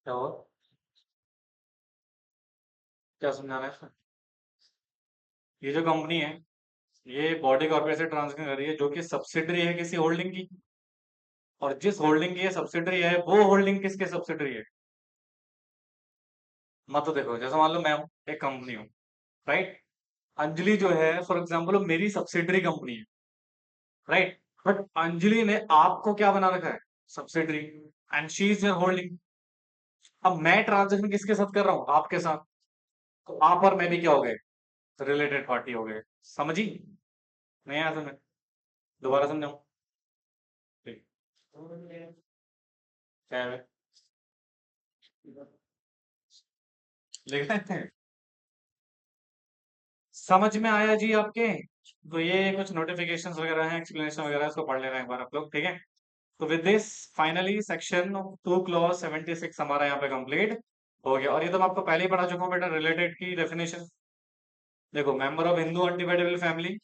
क्या हुआ? क्या समझाना है इसमें? ये जो कंपनी है, ये बॉडी कॉर्पोरेट से ट्रांजेक्शन कर रही है जो कि सब्सिडरी है किसी होल्डिंग की, और जिस होल्डिंग की ये सब्सिडरी है वो होल्डिंग किसके सब्सिडरी है? मतलब देखो, जैसे मान लो मैं हूँ, एक कंपनी हूँ, राइट? अंजलि जो है फॉर एग्जाम्पल मेरी सब्सिडरी कंपनी है, राइट? बट अंजलि ने आपको क्या बना रखा है? Subsidiary, and she is your holding. अब मैं ट्रांजेक्शन किसके साथ कर रहा हूँ? आपके साथ। तो आप और मैं भी क्या हो गए? रिलेटेड पार्टी हो गए। समझी? नहीं आया समझ? दोबारा समझाऊं? ठीक। क्या है? लिख लेते हैं। समझ में आया जी आपके? तो ये कुछ नोटिफिकेशंस वगैरह हैं, एक्सप्लेनेशन वगैरह है, इसको पढ़ लेना एक बार आप लोग, ठीक है? तो with this finally section 2 clause 76 हमारा यहाँ पे कंप्लीट हो गया। और ये तो मैं आपको पहले ही पढ़ा चुका हूँ बेटा, रिलेटेड की डेफिनेशन। देखो, member of Hindu undividable family,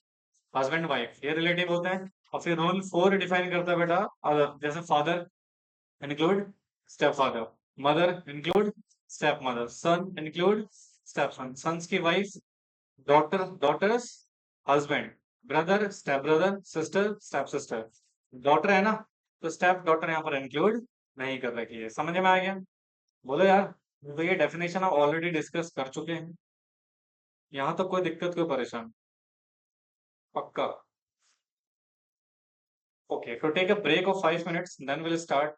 husband wife, ये रिलेटिव होते हैं। और फिर रूल 4 डिफाइन करता है बेटा, अगर जैसे father include stepfather, mother include stepmother, son include stepson, sons की wife, daughters husband, brother stepbrother, sister stepsister। Daughter है ना, तो स्टेप डॉटर यहाँ पर इंक्लूड नहीं कर रखी है। समझ में आ गया? बोलो यार। तो ये डेफिनेशन हम ऑलरेडी डिस्कस कर चुके हैं, यहाँ तक कोई दिक्कत कोई परेशान? पक्का? ओके, तो take a break of 5 minutes, then will start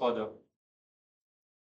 further.